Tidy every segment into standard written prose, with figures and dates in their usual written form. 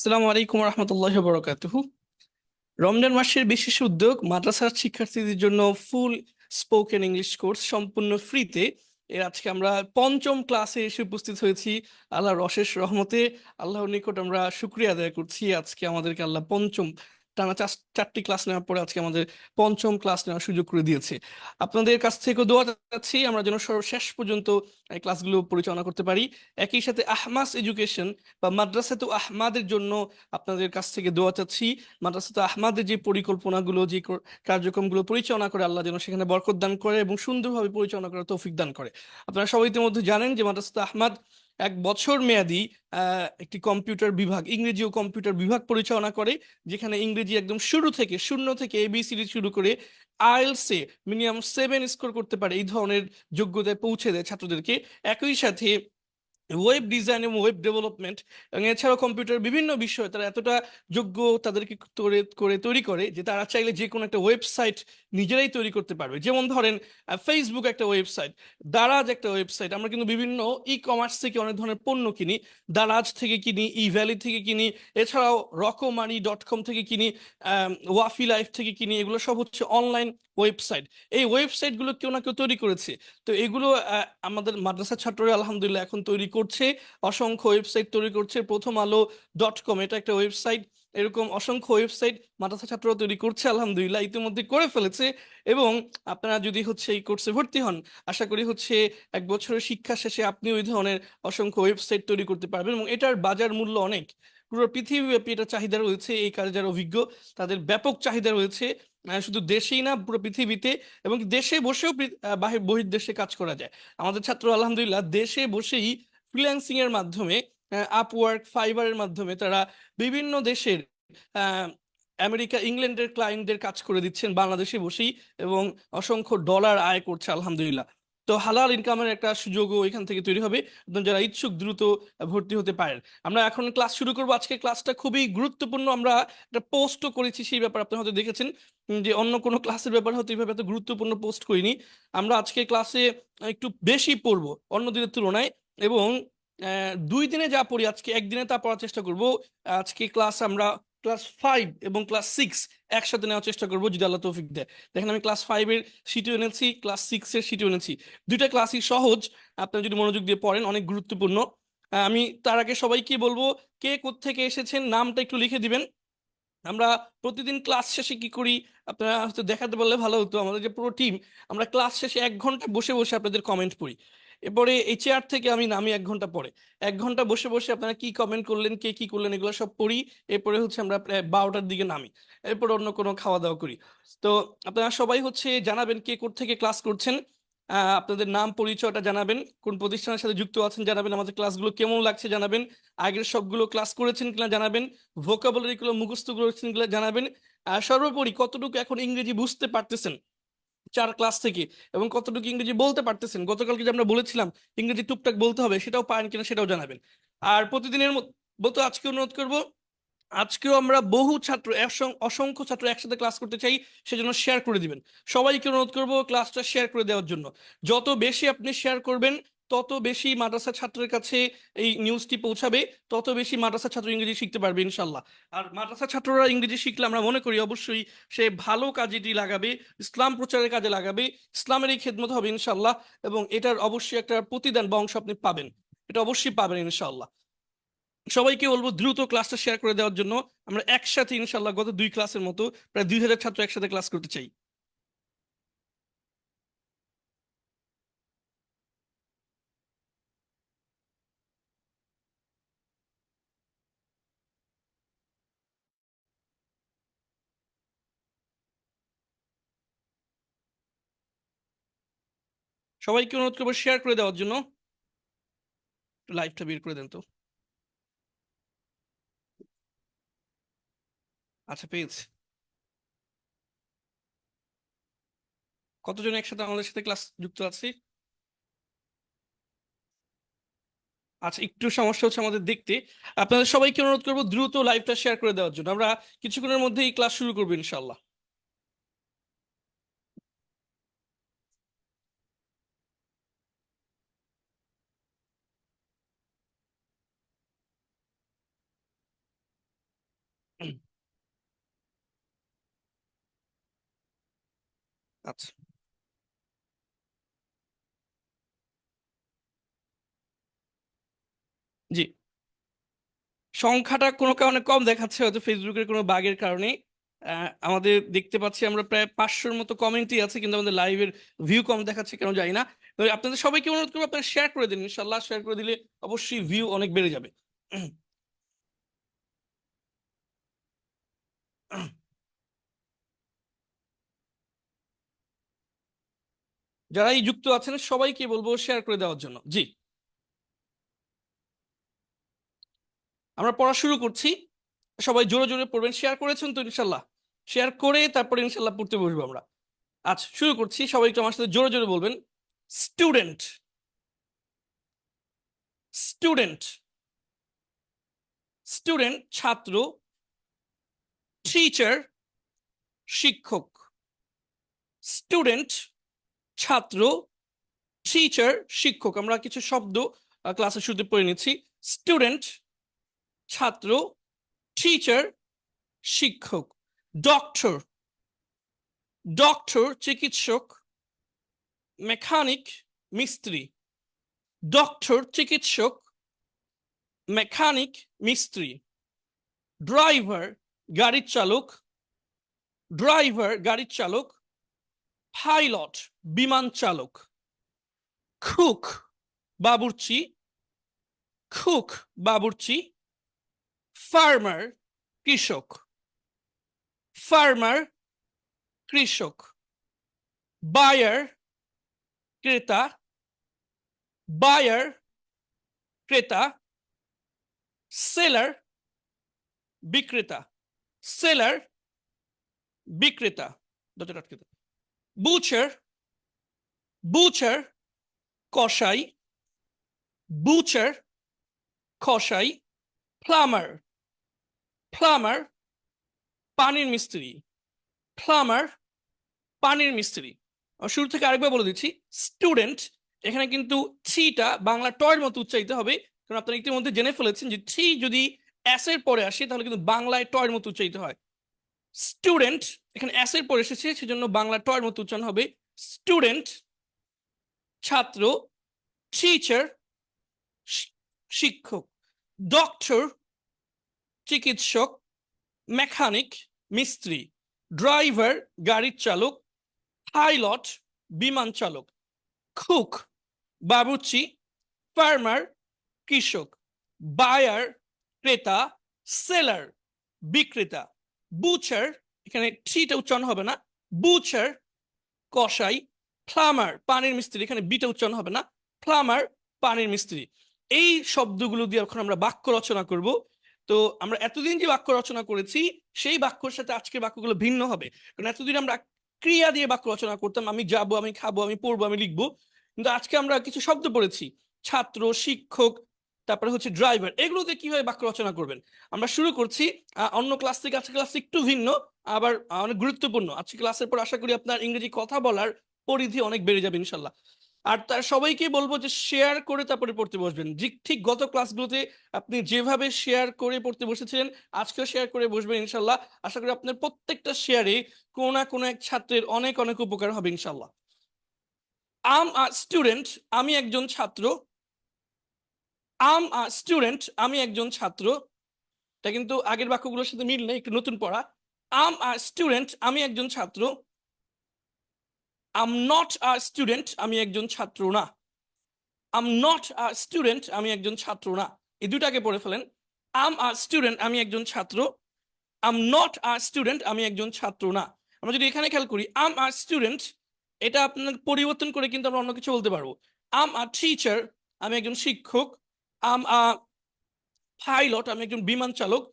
আসসালামু আলাইকুম রহমতুল্লাহ বরকাতুহু। রমজান মাসের বিশেষ উদ্যোগ মাদ্রাসার শিক্ষার্থীদের জন্য ফুল স্পোকেন ইংলিশ কোর্স সম্পূর্ণ ফ্রিতে। আজকে আমরা পঞ্চম ক্লাসে এসে উপস্থিত হয়েছি। আল্লাহর অশেষ রহমতে আল্লাহর নিকট আমরা শুকরিয়া আদায় করছি। আজকে আমাদেরকে আল্লাহ পঞ্চম টানা চারটি ক্লাস নেওয়ার পরে আজকে আমাদের পঞ্চম ক্লাস নেওয়ার সুযোগ করে দিয়েছে। আপনাদের কাছ থেকে দোয়া চাচ্ছি আমরা যেন শেষ পর্যন্ত এই ক্লাসগুলো পরিচালনা করতে পারি। একই সাথে আহমাস এডুকেশন বা মাদ্রাসাতু আহমাদের জন্য আপনাদের কাছ থেকে দোয়া চাচ্ছি। মাদ্রাসাতু আহমাদের যে পরিকল্পনাগুলো, যে কার্যক্রমগুলো পরিচালনা করে, আল্লাহ যেন সেখানে বরকত দান করে এবং সুন্দরভাবে পরিচালনা করার তৌফিক দান করে। আপনারা সবাই ইতিমধ্যে জানেন যে মাদ্রাসাতু আহমাদ 1 বছর মেয়াদী একটি কম্পিউটার বিভাগ, ইংরেজি ও কম্পিউটার বিভাগ পরিচালনা করে, যেখানে ইংরেজি একদম শুরু থেকে শূন্য থেকে এবিসিডি শুরু করে আইএলটিএস মিনিমাম 7 স্কোর করতে পারে এই ধরনের যোগ্যতায় পৌঁছে দেয় ছাত্রদেরকে। একই সাথে ওয়েব ডিজাইন এবং ওয়েব ডেভেলপমেন্ট এবং এছাড়াও কম্পিউটার বিভিন্ন বিষয় তারা এতটা যোগ্য তাদেরকে তৈরি করে যে তারা চাইলে যে কোনো একটা ওয়েবসাইট নিজেরাই তৈরি করতে পারবে। যেমন ধরেন ফেসবুক একটা ওয়েবসাইট, দারাজ একটা ওয়েবসাইট। আমরা কিন্তু বিভিন্ন ই কমার্স থেকে অনেক ধরনের পণ্য কিনি, দারাজ থেকে কিনি, ই ভ্যালি থেকে কিনি, এছাড়াও রকমানি.কম থেকে কিনি, ওয়াফি লাইফ থেকে কিনি। এগুলো সব হচ্ছে অনলাইন ওয়েবসাইট। এই ওয়েবসাইটগুলো কেউ না কেউ তৈরি করেছে। তো এগুলো আমাদের মাদ্রাসার ছাত্ররা আলহামদুলিল্লাহ এখন তৈরি করছে, অসংখ্য ওয়েবসাইট তৈরি করছে। প্রথম আলো.কম এটা একটা ওয়েবসাইট। এরকম অসংখ্য ওয়েবসাইট মাদ্রাসা ছাত্ররা তৈরি করছে, আলহামদুলিল্লাহ ইতিমধ্যে করে ফেলেছে। এবং আপনারা যদি হচ্ছে এই কোর্সে ভর্তি হন, আশা করি হচ্ছে 1 বছরের শিক্ষা শেষে আপনি ওই ধরনের অসংখ্য ওয়েবসাইট তৈরি করতে পারবেন এবং এটার বাজার মূল্য অনেক। পুরো পৃথিবীব্যাপী এটা চাহিদা রয়েছে, এই কাজে যারা অভিজ্ঞ তাদের ব্যাপক চাহিদা রয়েছে। শুধু দেশেই না, পুরো পৃথিবীতে। এবং দেশে বসেও বহির্দেশে কাজ করা যায়। আমাদের ছাত্র আলহামদুলিল্লাহ দেশে বসেই ফ্রিল্যান্সিং এর মাধ্যমে, আপওয়ার্ক, ফাইবারের মাধ্যমে তারা বিভিন্ন দেশের আহ, আমেরিকা, ইংল্যান্ডের ক্লায়েন্টদের কাজ করে দিচ্ছেন বাংলাদেশে বসেই এবং অসংখ্য ডলার আয় করছে আলহামদুলিল্লাহ। তো হালাল ইনকামের একটা সুযোগও এখান থেকে তৈরি হবে। আপনারা যারা ইচ্ছুক দ্রুত ভর্তি হতে পারেন। আমরা এখন ক্লাস শুরু করবো। আজকে ক্লাসটা খুবই গুরুত্বপূর্ণ। আমরা একটা পোস্টও করেছি সেই ব্যাপারে, আপনারা হয়তো দেখেছেন যে অন্য কোনো ক্লাসের ব্যাপারে হয়তো এইভাবে এত গুরুত্বপূর্ণ পোস্ট করিনি। আমরা আজকে ক্লাসে একটু বেশি পড়বো অন্য দিনের তুলনায় এবং 2 দিনে যা পড়ি আজকে একদিনে তা পড়ার চেষ্টা করব। আজকে আমরা ক্লাস 5 এবং ক্লাস 6 একসাথে নেওয়ার চেষ্টা করবো যদি আল্লাহ তৌফিক দেয়। দেখেন আমি ক্লাস 5-এর সিটিও এনেছি, ক্লাস 6-এর সিটিও এনেছি। দুইটা ক্লাসই সহজ, আপনারা যদি মনোযোগ দিয়ে পড়েন অনেক গুরুত্বপূর্ণ। আমি তার আগে সবাইকে বলবো কে কোত্থেকে এসেছেন নামটা একটু লিখে দিবেন। আমরা প্রতিদিন ক্লাস শেষে কি করি আপনারা হয়তো দেখাতে পারলে ভালো হতো। আমাদের যে পুরো টিম, আমরা ক্লাস শেষে 1 ঘন্টা বসে বসে আপনাদের কমেন্ট পড়ি। এরপরে এই চেয়ার থেকে আমি নামি 1 ঘন্টা পরে, 1 ঘন্টা বসে বসে আপনারা কি কমেন্ট করলেন, কে কি করলেন, এগুলো সব পড়ি। এরপরে হচ্ছে আমরা প্রায় 12টার দিকে নামি। এরপরে অন্য কোনো খাওয়া দাওয়া করি। তো আপনারা সবাই হচ্ছে জানাবেন কে থেকে ক্লাস করছেন। আপনাদের নাম পরিচয়টা জানাবেন, কোন প্রতিষ্ঠানের সাথে যুক্ত আছেন জানাবেন, আমাদের ক্লাসগুলো কেমন লাগছে জানাবেন, আগের সবগুলো ক্লাস করেছেন কিনা জানাবেন, ভোকাবুলারি গুলো মুখস্থ করেছেন কিনা জানাবেন। আর সর্বোপরি কতটুকু এখন ইংরেজি বুঝতে পারতেছেন 4 ক্লাস থেকে, এবং কতটুকু ইংরেজি বলতে পারতেছেন। গতকালকে যে আমরা বলেছিলাম ইংরেজি টুকটাক বলতে হবে, সেটাও পারেন কিনা সেটাও জানাবেন। আর প্রতিদিনের মতো আজকে অনুরোধ করব, আজকেও আমরা বহু ছাত্র, অসংখ্য ছাত্র একসাথে ক্লাস করতে চাই, সেজন্য শেয়ার করে দিবেন। সবাইকে অনুরোধ করব ক্লাসটা শেয়ার করে দেওয়ার জন্য। যত বেশি আপনি শেয়ার করবেন তত বেশি মাদ্রাসা ছাত্রের কাছে এই নিউজটি পৌঁছাবে, তত বেশি মাদ্রাসা ছাত্র ইংরেজি শিখতে পারবে ইনশাল্লাহ। আর মাদ্রাসা ছাত্ররা ইংরেজি শিখলে আমরা মনে করি অবশ্যই সে ভালো কাজেটি লাগাবে, ইসলাম প্রচারের কাজে লাগাবে, ইসলামের এই খেদমত হবে ইনশাল্লাহ। এবং এটার অবশ্যই একটা প্রতিদান বা অংশ আপনি পাবেন, এটা অবশ্যই পাবেন ইনশাল্লাহ। সবাইকে বলবো দ্রুত ক্লাসটা শেয়ার করে দেওয়ার জন্য। আমরা একসাথে ইনশাল্লাহ গত 2 ক্লাসের মতো প্রায় 2000 ছাত্র একসাথে ক্লাস করতে চাই। সবাইকে অনুরোধ করবো শেয়ার করে দেওয়ার জন্য। লাইভটা বের করে দেন তো। আচ্ছা, পেয়েছি। কতজন একসাথে আমাদের সাথে ক্লাস যুক্ত আছে? আচ্ছা, একটু সমস্যা হচ্ছে আমাদের দেখতে। আপনাদের সবাইকে অনুরোধ করবো দ্রুত লাইভটা শেয়ার করে দেওয়ার জন্য। আমরা কিছুক্ষণের মধ্যেই ক্লাস শুরু করবো ইনশাল্লাহ। আচ্ছা, জি। সংখ্যাটা কোনো কারণে কম দেখাচ্ছে, হয়তো ফেসবুকের কোনো বাগের কারণে। আমাদের দেখতে পাচ্ছি আমরা প্রায় 500-র মতো কমেন্টই আছে, কিন্তু আমাদের লাইভের ভিউ কম দেখাচ্ছে কেন জানি না। তো আপনাদের সবাইকে অনুরোধ করবো আপনারা শেয়ার করে দিন, ইনশাল্লাহ শেয়ার করে দিলে অবশ্যই ভিউ অনেক বেড়ে যাবে। যারা এই যুক্ত আছেন সবাইকে বলবো শেয়ার করে দেওয়ার জন্য। জি, আমরা পড়া শুরু করছি। সবাই জোরে জোরে পড়বেন। শেয়ার করেছেন তো ইনশাল্লাহ? শেয়ার করে তারপরে ইনশাল্লাহ পড়তে বসবো আমরা। আচ্ছা, শুরু করছি। সবাই একটু আমার সাথে জোরে জোরে বলবেন। স্টুডেন্ট, স্টুডেন্ট, স্টুডেন্ট ছাত্র, টিচার শিক্ষক, স্টুডেন্ট ছাত্র, টিচার শিক্ষক। আমরা কিছু শব্দ ক্লাসে শুরুতে পড়ে নিচ্ছি। স্টুডেন্ট ছাত্র, টিচার শিক্ষক। ডক্টর, ডক্টর চিকিৎসক, মেকানিক মিস্ত্রি। ডক্টর চিকিৎসক, মেকানিক মিস্ত্রি। ড্রাইভার গাড়ির চালক, ড্রাইভার গাড়ির চালক। পাইলট বিমান চালক। কুক বাবুর্চি, কুক বাবুর্চি। ফার্মার কৃষক, ফার্মার কৃষক। বায়ার ক্রেতা, বায়ার ক্রেতা। সেলার বিক্রেতা, সেলার বিক্রেতা। বুচার, বুচার কসাই, বুচার কসাই। প্লামার, প্লামার পানির মিস্ত্রি, প্লামার পানির মিস্ত্রি। শুরু থেকে আরেকবার বলে দিচ্ছি। স্টুডেন্ট, এখানে কিন্তু থ্রিটা বাংলা টয়ের মতো উচ্চারিত হবে, কারণ আপনারা ইতিমধ্যে জেনে ফেলেছেন যে থ্রি যদি এস এর পরে আসে তাহলে কিন্তু বাংলায় টয়ের মতো উচ্চারিত হয়। স্টুডেন্ট এখানে এস এর পরে এসেছে, সেজন্য বাংলা টয়ের মতো উচ্চারণ হবে। স্টুডেন্ট ছাত্র, টিচার শিক্ষক। ডক্টর চিকিৎসক, মেকানিক মিস্ত্রি। ড্রাইভার গাড়ির চালক, পাইলট বিমান চালক। কুক বাবুর্চি, ফার্মার কৃষক। বায়ার ক্রেতা, সেলার বিক্রেতা। বুচার, এখানে থ্রিটা উচ্চারণ হবে না, বুচার কসাই। প্লামার পানির মিস্ত্রি, এখানে বিটা উচ্চারণ হবে না, প্লামার পানির মিস্ত্রি। এই শব্দগুলো দিয়ে এখন আমরা বাক্য রচনা করব। তো আমরা এতদিন যে বাক্য রচনা করেছি সেই বাক্যের সাথে আজকের বাক্যগুলো ভিন্ন হবে, কারণ এতদিন আমরা ক্রিয়া দিয়ে বাক্য রচনা করতাম, আমি যাবো, আমি খাবো, আমি পড়বো, আমি লিখবো। কিন্তু আজকে আমরা কিছু শব্দ পড়েছি, ছাত্র, শিক্ষক, তারপরে হচ্ছে ড্রাইভার। এগুলোতে কিভাবে বাক্য রচনা করবেন আমরা শুরু করছি। অন্য ক্লাস থেকে আজকে ক্লাস একটু ভিন্ন, আবার অনেক গুরুত্বপূর্ণ। আজকে ক্লাসের পর আশা করি আপনার ইংরেজি কথা বলার পরিধি অনেক বেড়ে যাবে ইনশাল্লাহ। আর তার সবাইকে বলবো যে শেয়ার করে তারপরে পড়তে বসবেন। ঠিক গত ক্লাসগুলোতে আপনি যেভাবে শেয়ার করে পড়তে বসেছিলেন আজকেও শেয়ার করে বসবেন ইনশাল্লাহ। আশা করি আপনার প্রত্যেকটা শেয়ারে কোনো না কোনো এক ছাত্রের অনেক অনেক উপকার হবে ইনশাল্লাহ। আম আ স্টুডেন্ট, আমি একজন ছাত্র। আম আ স্টুডেন্ট, আমি একজন ছাত্র। এটা কিন্তু আগের বাক্যগুলোর সাথে মিল নেই, একটু নতুন পড়া। আম আ স্টুডেন্ট, আমি একজন ছাত্র। আম নট আ স্টুডেন্ট, আমি একজন ছাত্র না। আম নট আ স্টুডেন্ট, আমি একজন ছাত্র না। এই দুটাকে পড়ে ফেলেন। আম আ স্টুডেন্ট, আমি একজন ছাত্র। আম নট আ স্টুডেন্ট, আমি একজন ছাত্র না। আমরা যদি এখানে খেয়াল করি, আম আ স্টুডেন্ট, এটা আপনার পরিবর্তন করে কিন্তু আমরা অন্য কিছু বলতে পারবো। আম আ টিচার, আমি একজন শিক্ষক। আম আ পাইলট, আমি একজন বিমান চালক।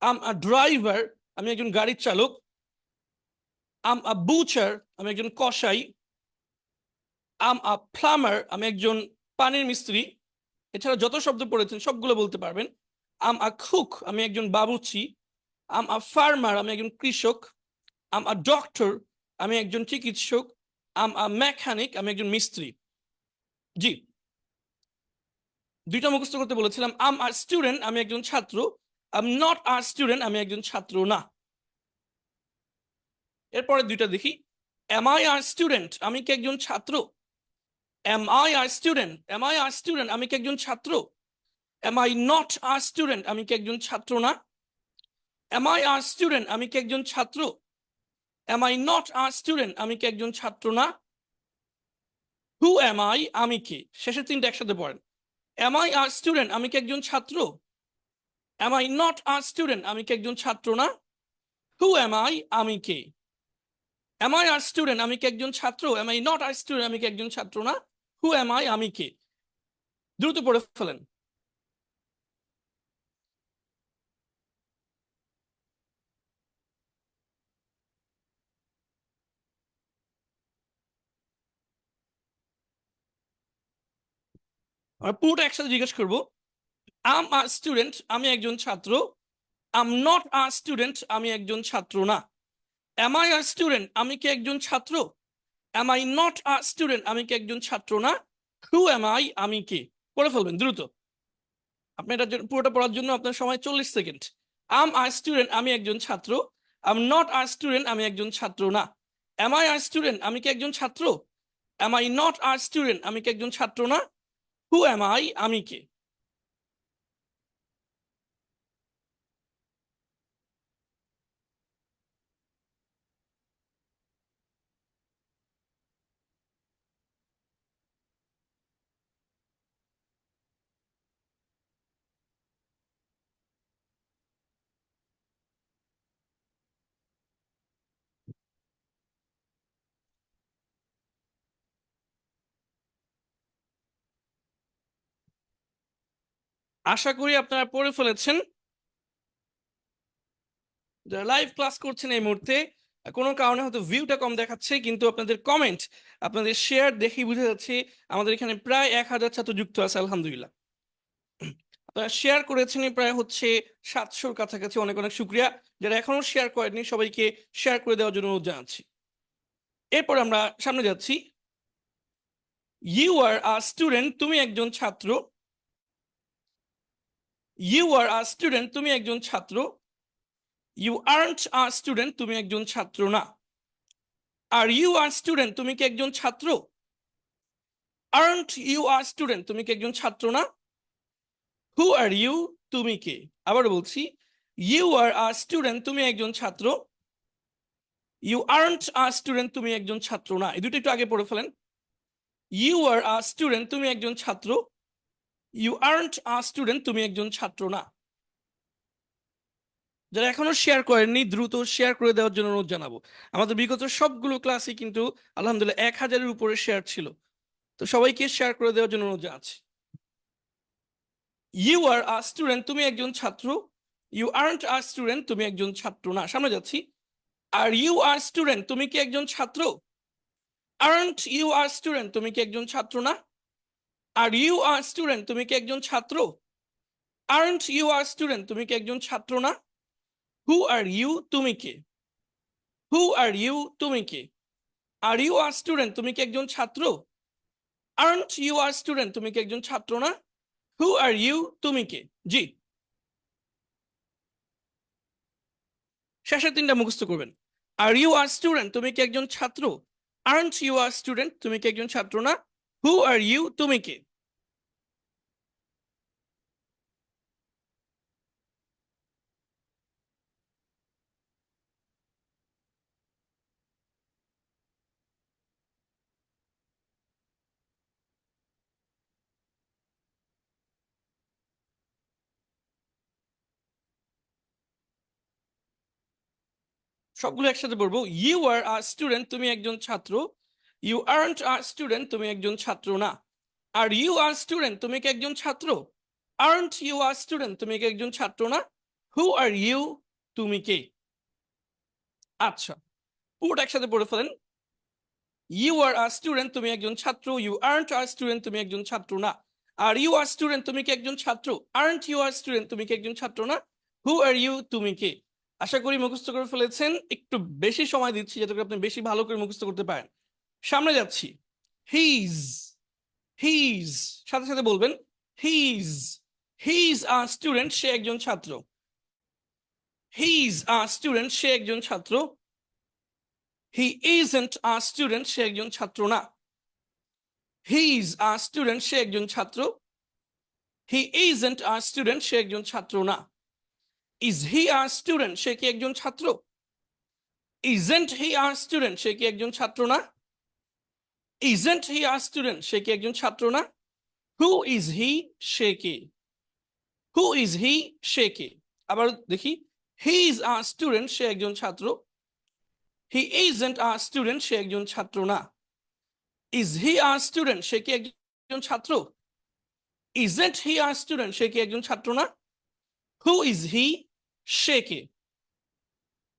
আম আ ড্রাইভার, আমি একজন গাড়ির চালক। আম আ বুচার, আমি একজন কসাই। আম আ প্লামার, আমি একজন পানির মিস্ত্রি। এছাড়া যত শব্দ পড়েছেন সবগুলো বলতে পারবেন। আম আ কুক, আমি একজন বাবুর্চি। আম আ ফার্মার, আমি একজন কৃষক। আম আ ডক্টর, আমি একজন চিকিৎসক। আম আ মেকানিক, আমি একজন মিস্ত্রি। জি, দুইটা মুখস্থ করতে বলেছিলাম। আম আ স্টুডেন্ট, আমি একজন ছাত্র। আম নট আ স্টুডেন্ট, আমি একজন ছাত্র না। এরপরে দুইটা দেখি। Am I a student? আমি কি একজন ছাত্র? Am I a student? Am I a student? আমি কি একজন ছাত্র? Am I not a student? আমি কি একজন ছাত্র না? Am I a student? আমি কি একজন ছাত্র? Am I not a student? আমি কি একজন ছাত্র না? Who am I? আমি কি? শেষের তিনটা একসাথে পড়েন। Am I a student? আমি কি একজন ছাত্র? Am I not a student? আমি কি একজন ছাত্র না? Who am I? আমি কি? Am I a student? আমি কি একজন ছাত্র? Am I not a student? আমি কি একজন ছাত্র না? Who am I? আমি কি? দ্রুত পড়ে ফেলেন। আর পুরোটা একসাথে জিজ্ঞেস করবো। আম আ স্টুডেন্ট, আমি একজন ছাত্র। আম নট আ স্টুডেন্ট, আমি একজন ছাত্র না। এম আই আ স্টুডেন্ট, আমি কি একজন ছাত্র? Am I not a student, আমি কি একজন ছাত্র না? Who am I? আমি কি? পড়ে ফেলবেন দ্রুত। আপনি এটা পুরোটা পড়ার জন্য আপনার সময় 40 সেকেন্ড। আম আ স্টুডেন্ট, আমি একজন ছাত্র। আম নট আ স্টুডেন্ট, আমি একজন ছাত্র না। এম আই আ স্টুডেন্ট, আমি কি একজন ছাত্র? Am I not a student, আমি কি একজন ছাত্র না? Who am I? আমি কি? আশা করি আপনারা পড়ে ফেলেছেন। যারা লাইভ ক্লাস করছেন এই মুহূর্তে, কোনো কারণে হয়তো ভিউটা কম দেখাচ্ছে, কিন্তু আপনাদের কমেন্ট, আপনাদের শেয়ার দেখেই বুঝে যাচ্ছে আমাদের এখানে প্রায় 1000 ছাত্র যুক্ত আছে, আলহামদুলিল্লাহ। আপনারা শেয়ার করেছেন প্রায় হচ্ছে 700-র কাছাকাছি। অনেক অনেক শুক্রিয়া। যারা এখনো শেয়ার করেননি সবাইকে শেয়ার করে দেওয়ার জন্য অনুরোধ জানাচ্ছি। এরপর আমরা সামনে যাচ্ছি। ইউ আর আ স্টুডেন্ট, তুমি একজন ছাত্র। ইউ আর আ স্টুডেন্ট, তুমি একজন ছাত্র। ইউ আর্নট আ স্টুডেন্ট, তুমি একজন ছাত্র না। আর ইউ আর স্টুডেন্ট, তুমি কি একজন ছাত্র? আর্নট ইউ আর স্টুডেন্ট, তুমি কি একজন ছাত্র না? Who are you? তুমি কে? আবার বলছি, ইউ আর আ স্টুডেন্ট, তুমি একজন ছাত্র। ইউ আর্নট আ স্টুডেন্ট, তুমি একজন ছাত্র না। এই দুটো একটু আগে পড়ে ফেলেন। ইউ আর আ স্টুডেন্ট, তুমি একজন ছাত্র। ইউ আর্নট আ স্টুডেন্ট, তুমি একজন ছাত্র না। যারা এখনো শেয়ার করেননি দ্রুত শেয়ার করে দেওয়ার জন্য অনুরোধ জানাবো। আমাদের বিগত সবগুলো ক্লাসই কিন্তু আলহামদুলিল্লাহ 1000-এর উপরে শেয়ার ছিল। তো সবাইকে শেয়ার করে দেওয়ার জন্য অনুরোধ জানাচ্ছি। ইউ আর আ স্টুডেন্ট, তুমি একজন ছাত্র। ইউ আর্নট আ স্টুডেন্ট, তুমি একজন ছাত্র না। সামনে যাচ্ছি। আর ইউ আর স্টুডেন্ট, তুমি কি একজন ছাত্র? আর্নট ইউ আর স্টুডেন্ট, তুমি কি একজন ছাত্র না? আর ইউ আর স্টুডেন্ট, তুমি কি একজন ছাত্র? আর্নট ইউ আর স্টুডেন্ট, তুমি কি একজন ছাত্র না? Who are you? তুমি কে? হু আর ইউ? তুমি কে? আর ইউ আর স্টুডেন্ট, তুমি কি একজন ছাত্র? আর্নট ইউ আর স্টুডেন্ট, তুমি কি একজন ছাত্র না? Who are you? তুমি কে? জি, শেষের তিনটা মুখস্থ করবেন। আর ইউ আর স্টুডেন্ট, তুমি কি একজন ছাত্র? আর্নট ইউ আর স্টুডেন্ট, তুমি কি একজন ছাত্র না? Who are you? তুমি কে? সবগুলো একসাথে বলবো। ইউ আর আ স্টুডেন্ট, তুমি একজন ছাত্র। ইউ আর্নট আ স্টুডেন্ট, তুমি একজন ছাত্র না। আর ইউ আর স্টুডেন্ট, তুমি কি একজন ছাত্র? আর্নট ইউ আর স্টুডেন্ট, তুমি কি একজন ছাত্র না? Who are you? তুমি কে? আচ্ছা, পুরোটা একসাথে পড়ে ফেলেন। ইউ আর আ স্টুডেন্ট, তুমি একজন ছাত্র। ইউ আর্নট আ স্টুডেন্ট, তুমি একজন ছাত্র না। আর ইউ আর স্টুডেন্ট, তুমি কি একজন ছাত্র? আর্নট ইউ আর স্টুডেন্ট, তুমি কি একজন ছাত্র না? Who are you? তুমি কে? আশা করি মুখস্থ করে ফেলেছেন। একটু বেশি সময় দিচ্ছি যাতে করে আপনি বেশি ভালো করে মুখস্থ করতে পারেন। সামনে যাচ্ছি। হিজ, হিজ, সাথে সাথে বলবেন। হিজ, হিজ আ স্টুডেন্ট, সে একজন ছাত্র। হিজ আ স্টুডেন্ট, সে একজন ছাত্র। হি ইজন্ট আ স্টুডেন্ট, সে একজন ছাত্র না। হি ইজ আ স্টুডেন্ট, সে একজন ছাত্র। হি ইজন্ট আ স্টুডেন্ট, সে একজন ছাত্র না। ইজ হি আ স্টুডেন্ট, সে কি একজন ছাত্র? ইজন্ট হি আ স্টুডেন্ট, সে কি একজন ছাত্র না? ইজন্ট হি আ স্টুডেন্ট, সে কি একজন ছাত্র না? হু ইজ হি, সে কে? হু ইজ হি, সে কে? আবার দেখি, হি ইজ আ স্টুডেন্ট, সে একজন ছাত্র। হি ইজন্ট আ স্টুডেন্ট, সে একজন ছাত্র না। ইজ হি আ স্টুডেন্ট, সে কি একজন ছাত্র? ইজন্ট হি আ স্টুডেন্ট, সে কি একজন ছাত্র না? হু ইজ হি, সে কে?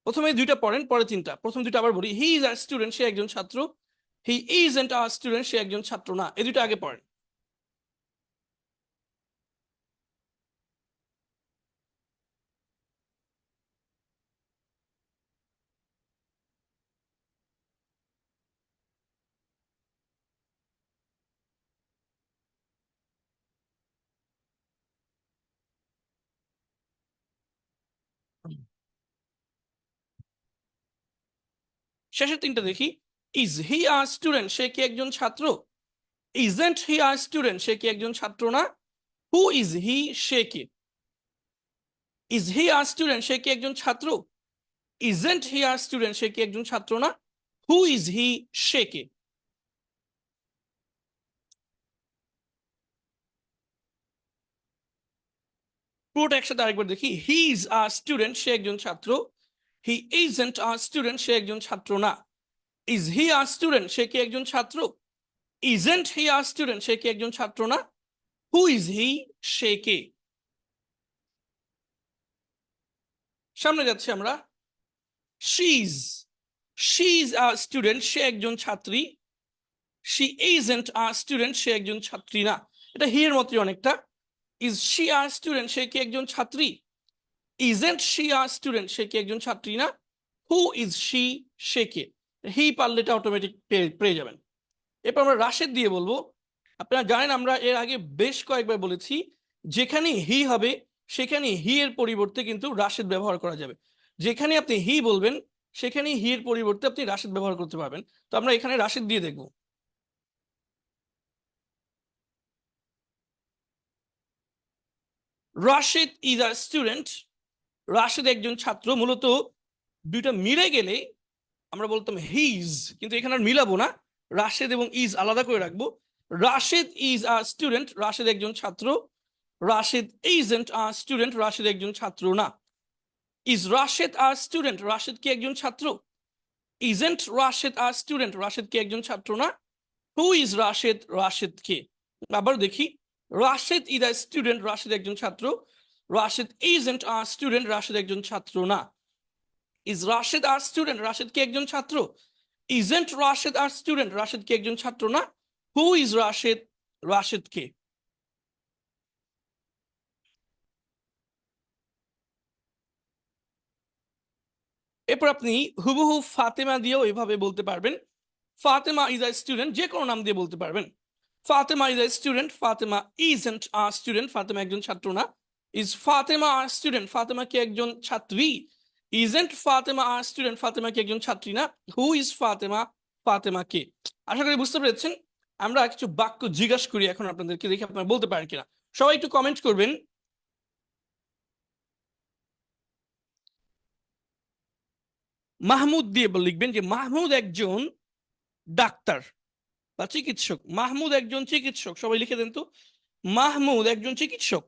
প্রথমে দুইটা পড়েন, পরে তিনটা। প্রথম দুইটা আবার বলি, হি ইজ আ স্টুডেন্ট, সে একজন ছাত্র। হি ইজন্ট আ স্টুডেন্ট, সে একজন ছাত্র না। এই দুইটা আগে পড়েন। শেষের তিনটা দেখি, ইজ হি আ স্টুডেন্ট, সে কি একজন ছাত্র? ইজন্ট হি আ স্টুডেন্ট, সে কি একজন ছাত্র না? হু ইজ হি, সে কে? ইজ হি আ স্টুডেন্ট, সে কি একজন ছাত্র? ইজন্ট হি আ স্টুডেন্ট, সে কি একজন ছাত্র না? হু ইজ হি, সে কে? পুরোটা একসাথে আরেকবার দেখি, হি ইজ আ স্টুডেন্ট, সে একজন ছাত্র। হি ইজন্ট আ স্টুডেন্ট, সে একজন ছাত্র না। ইজ হি আ স্টুডেন্ট, সে কি একজন ছাত্র? ইজন্ট হি আ স্টুডেন্ট, সে কি একজন ছাত্র না? হু ইজ হি, সে কে? সামনে যাচ্ছি আমরা। শি ইজ আ স্টুডেন্ট, সে একজন ছাত্রী। শি ইজন্ট আ স্টুডেন্ট, সে একজন ছাত্রী না। এটা হি এর মতই অনেকটা। ইজ শি আ স্টুডেন্ট, সে কি একজন ছাত্রী? ইজন্ট শি আ স্টুডেন্ট, সে কি একজন ছাত্রী না? হু ইজ শি, সে কে? হি পারলে এটা অটোমেটিক পেয়ে যাবেন। এরপর আমরা রাশেদ দিয়ে বলবো। আপনারা জানেন আমরা এর আগে বেশ কয়েকবার বলেছি, যেখানে হি হবে সেখানে হি এর পরিবর্তে কিন্তু রাশেদ ব্যবহার করা যাবে। যেখানে আপনি হি বলবেন সেখানে হি এর পরিবর্তে আপনি রাশেদ ব্যবহার করতে পারবেন। তো আমরা এখানে রাশেদ দিয়ে দেখব। Rashed is a student, Rashed একজন ছাত্র। মূলত দুইটা মিলে গেলে আমরা বলতাম হিজ, কিন্তু এখানে আর মিলাবো না, রাশেদ এবং ইজ আলাদা করে রাখবো। Rashed is a student, Rashed একজন ছাত্র। Rashed isn't a student, Rashed একজন ছাত্র না। Is Rashed a student, Rashed কি একজন ছাত্র? Isn't Rashed a student, Rashed কি একজন ছাত্র না? হু ইজ রাশেদ, রাশেদ কে? আবার দেখি, Rashed is a student, Rashed একজন ছাত্র। Rashed isn't a student, Rashed একজন ছাত্র না। Is Rashed are student, Rashed কি একজন ছাত্র? Isn't Rashed are student, Rashed কি একজন ছাত্র না? হু ইজ রাশেদ, রাশেদ কে? এরপর আপনি হুবহু ফাতেমা দিয়েও এভাবে বলতে পারবেন। ফাতেমা ইজ আ স্টুডেন্ট, যে কোনো নাম দিয়ে বলতে পারবেন। Fatema is a student, Fatema isn't a student, Fatema একজন ছাত্র না। Is Fatema a student, Fatema কি একজন ছাত্রী? Isn't Fatema a student, Fatema কি একজন ছাত্রী না? হু ইজ ফাতেমা, ফাতেমা কে? আশা করি বুঝতে পেরেছেন। আমরা কিছু বাক্য জিজ্ঞাসা করি এখন আপনাদেরকে, দেখি আপনারা বলতে পারেন কিনা। সবাই একটু কমেন্ট করবেন। মাহমুদ দিয়ে লিখবেন যে মাহমুদ একজন ডাক্তার বা চিকিৎসক। মাহমুদ একজন চিকিৎসক, সবাই লিখে দেন তো। মাহমুদ একজন চিকিৎসক।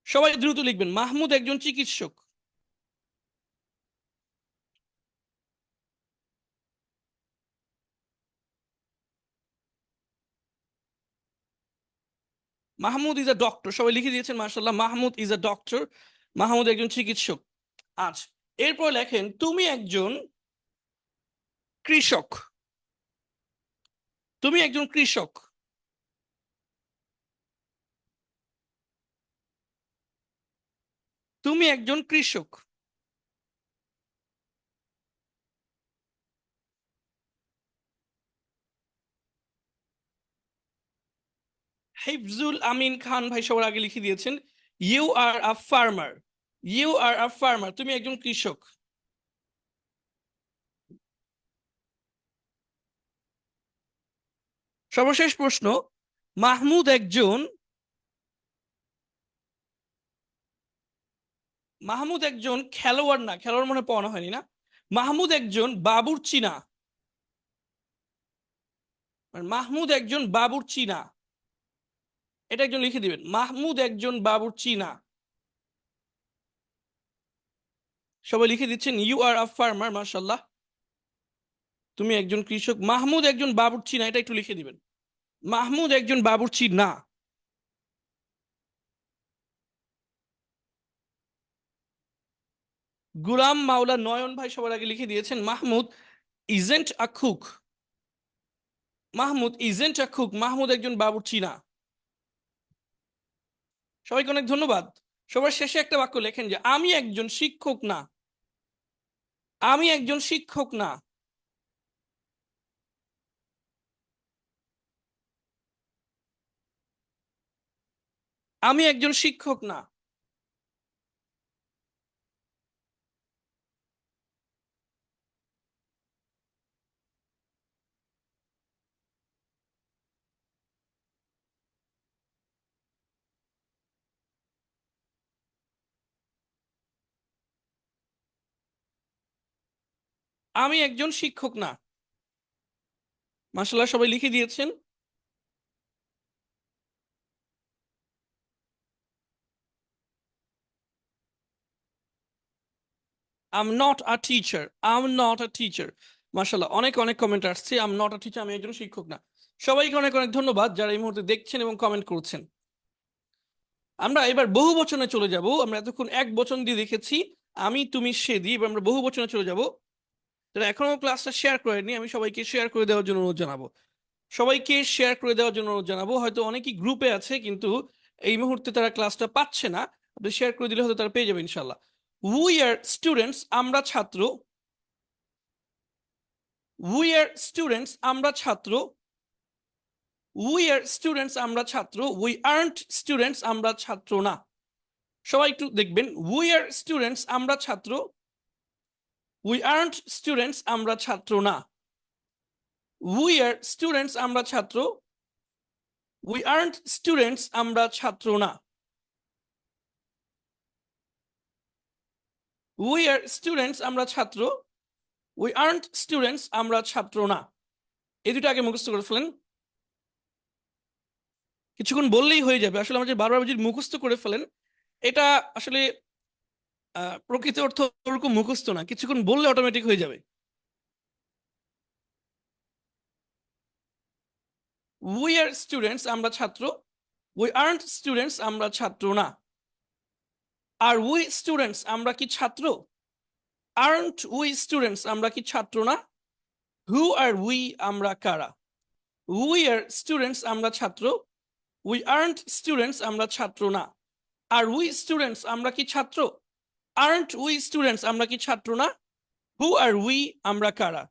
সবাই দ্রুত লিখবেন, মাহমুদ একজন চিকিৎসক। মাহমুদ ইজ আ ডক্টর, সবাই লিখে দিয়েছেন, মার্শাল্লাহ। Mahmud is a doctor, Mahmud একজন চিকিৎসক। আচ্ছা, এরপর লেখেন তুমি একজন কৃষক। তুমি একজন কৃষক। তুমি একজন কৃষক। হিফজুল আমিন খান ভাই সবার আগে লিখে দিয়েছেন, you are a farmer. You are a farmer, তুমি একজন কৃষক। সর্বশেষ প্রশ্ন, মাহমুদ একজন খেলোয়াড় না, খেলোয়াড় মনে পড়ানো হয়নি না। মাহমুদ একজন বাবুর্চি না, মানে মাহমুদ একজন বাবুর্চি না, এটা একজন লিখে দিবেন, মাহমুদ একজন বাবুর্চি না। সবাই লিখে দিচ্ছেন, ইউ আর আ ফার্মার, মাশাআল্লাহ, তুমি একজন কৃষক। মাহমুদ একজন বাবুর্চি না, এটা একটু লিখে দিবেন, মাহমুদ একজন বাবুর্চি না। গুলাম মাওলা নয়ন ভাই সবার আগে লিখে দিয়েছেন, Mahmud isn't a cook, Mahmud isn't a cook, Mahmud একজন বাবুর্চি না। সবাইকে অনেক ধন্যবাদ। সবার শেষে একটা বাক্য লেখেন যে আমি একজন শিক্ষক না, আমি একজন শিক্ষক না। আমি একজন শিক্ষক না। আমি একজন শিক্ষক না। মাশাআল্লাহ, সবাই লিখে দিয়েছেন। I am not a teacher, I am not a teacher. মাশাআল্লাহ, অনেক অনেক কমেন্ট আসছে, I am not a teacher, আমি একজন শিক্ষক না। সবাইকে অনেক অনেক ধন্যবাদ যারা এই মুহূর্তে দেখছেন এবং কমেন্ট করছেন। আমরা এবার বহু বচনে চলে যাব। আমরা এতক্ষণ এক বচন দিয়ে দেখেছি, আমি তুমি সে দিয়ে, এবার আমরা বহু বচনে চলে যাব। যারা এখনো ক্লাসটা শেয়ার করেনি, আমি সবাইকে শেয়ার করে দেওয়ার জন্য অনুরোধ জানাবো, সবাইকে শেয়ার করে দেওয়ার জন্য অনুরোধ জানাবো। হয়তো অনেকেই গ্রুপে আছে কিন্তু এই মুহূর্তে তারা ক্লাসটা পাচ্ছে না, আপনি শেয়ার করে দিলে হয়তো তারা পেয়ে যাবে ইনশাল্লাহ। উই আর স্টুডেন্টস, আমরা ছাত্র। উই আর স্টুডেন্টস, আমরা ছাত্র। উই আর স্টুডেন্টস, আমরা ছাত্র। উই আর্নট স্টুডেন্টস, আমরা ছাত্র না। সবাই একটু দেখবেন, উই আর স্টুডেন্টস, আমরা ছাত্র। উই আর্নট স্টুডেন্টস, আমরা ছাত্র না। উই আর স্টুডেন্টস, আমরা ছাত্র। উই আর্নট স্টুডেন্টস, আমরা ছাত্র না। উই আর স্টুডেন্টস, আমরা ছাত্র। উই আর্নট স্টুডেন্টস, আমরা ছাত্র না। এই দুটো আগে মুখস্থ করে ফেলেন, কিছুক্ষণ বললেই হয়ে যাবে। আসলে আমাদের বারবার যদি মুখস্থ করে ফেলেন, এটা আসলে প্রকৃত অর্থ ওরকম মুখস্থ না, কিছুক্ষণ বললে অটোমেটিক হয়ে যাবে। উই আর স্টুডেন্টস, আমরা ছাত্র। উই আর্নট স্টুডেন্টস, আমরা ছাত্র না। আর উই স্টুডেন্টস, আমরা কি ছাত্র? আর্নট উই স্টুডেন্টস, আমরা কি ছাত্র না? হু আর উই, আমরা কারা? উই আর স্টুডেন্টস, আমরা ছাত্র। উই আর্নট স্টুডেন্টস, আমরা ছাত্র না। আর উই স্টুডেন্টস, আমরা কি ছাত্র? আর্নট উই স্টুডেন্টস, আমরা কি ছাত্র না? হু আর উই, আমরা কারা?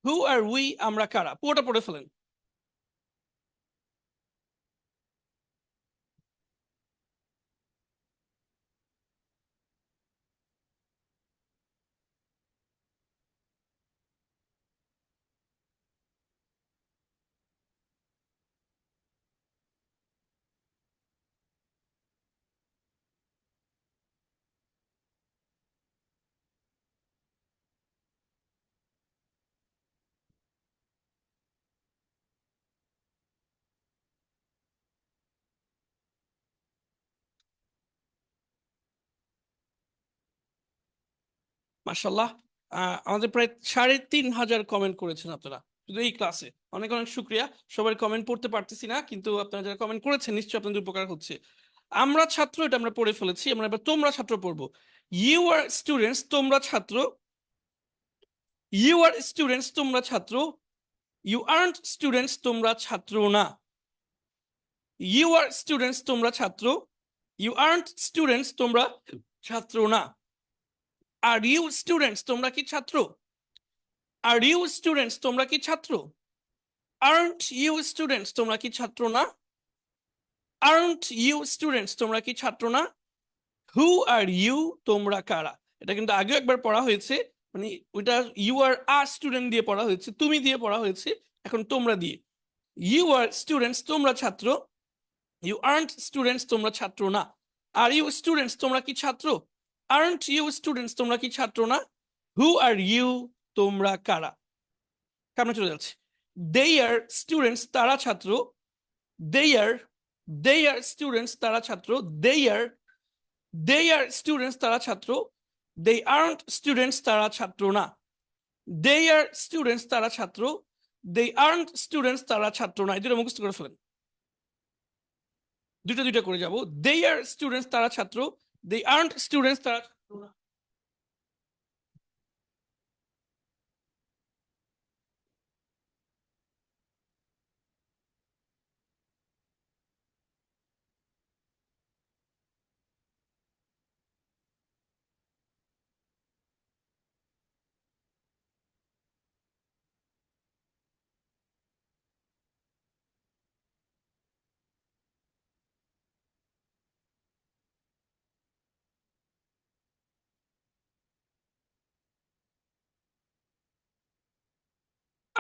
হু আর উই, আমরা কারা? পুরোটা পড়ে ফেলেন। মাশাল্লাহ, আমাদের প্রায় 3,500 কমেন্ট করেছেন আপনারা শুধু এই ক্লাসে। অনেক অনেক শুক্রিয়া। সবাই কমেন্ট পড়তে পারতেছি না, কিন্তু আপনারা যারা কমেন্ট করেছেন নিশ্চয়ই আপনাদের উপকার হচ্ছে। আমরা ছাত্র, এটা আমরা পড়ে ফেলেছি, আমরা এবার তোমরা ছাত্র পড়বো। ইউ আর স্টুডেন্টস, তোমরা ছাত্র। ইউ আর স্টুডেন্টস, তোমরা ছাত্র। ইউ আর্নট স্টুডেন্টস, তোমরা ছাত্র না। ইউ আর স্টুডেন্টস, তোমরা ছাত্র। ইউ আর্নট স্টুডেন্টস, তোমরা ছাত্র না। আর ইউ স্টুডেন্টস, তোমরা কি ছাত্র? আর ইউ স্টুডেন্টস, তোমরা কি ছাত্র? আর্নট ইউ স্টুডেন্টস, তোমরা কি ছাত্র না? আর্নট ইউ স্টুডেন্টস, তোমরা কি ছাত্র না? হু আর ইউ, তোমরা কারা? এটা কিন্তু আগেও একবার পড়া হয়েছে, মানে ওইটা ইউ আর আ স্টুডেন্ট দিয়ে পড়া হয়েছে, তুমি দিয়ে পড়া হয়েছে, এখন তোমরা দিয়ে। ইউ আর স্টুডেন্টস, তোমরা ছাত্র। ইউ আর্নট স্টুডেন্টস, তোমরা ছাত্র না। আর ইউ স্টুডেন্টস, তোমরা কি ছাত্র? আর্নট ইউ স্টুডেন্টস, তোমরা কি ছাত্র না? হু আর ইউ, তোমরা কারা? সামনে চলে যাচ্ছে। দে আর স্টুডেন্টস, তারা ছাত্র। দে আর স্টুডেন্টস, তারা ছাত্র। দে আর স্টুডেন্টস, তারা ছাত্র। দে আর্নট স্টুডেন্টস, তারা ছাত্র না। দে আর স্টুডেন্টস, তারা ছাত্র। দে আর্নট স্টুডেন্টস, তারা ছাত্র না। এই দুটো মুখস্থ করে ফেলেন। দুটো দুটো করে যাব। দে আর স্টুডেন্টস, তারা ছাত্র। দে আর্নট স্টুডেন্টস, তারা ছাত্র না।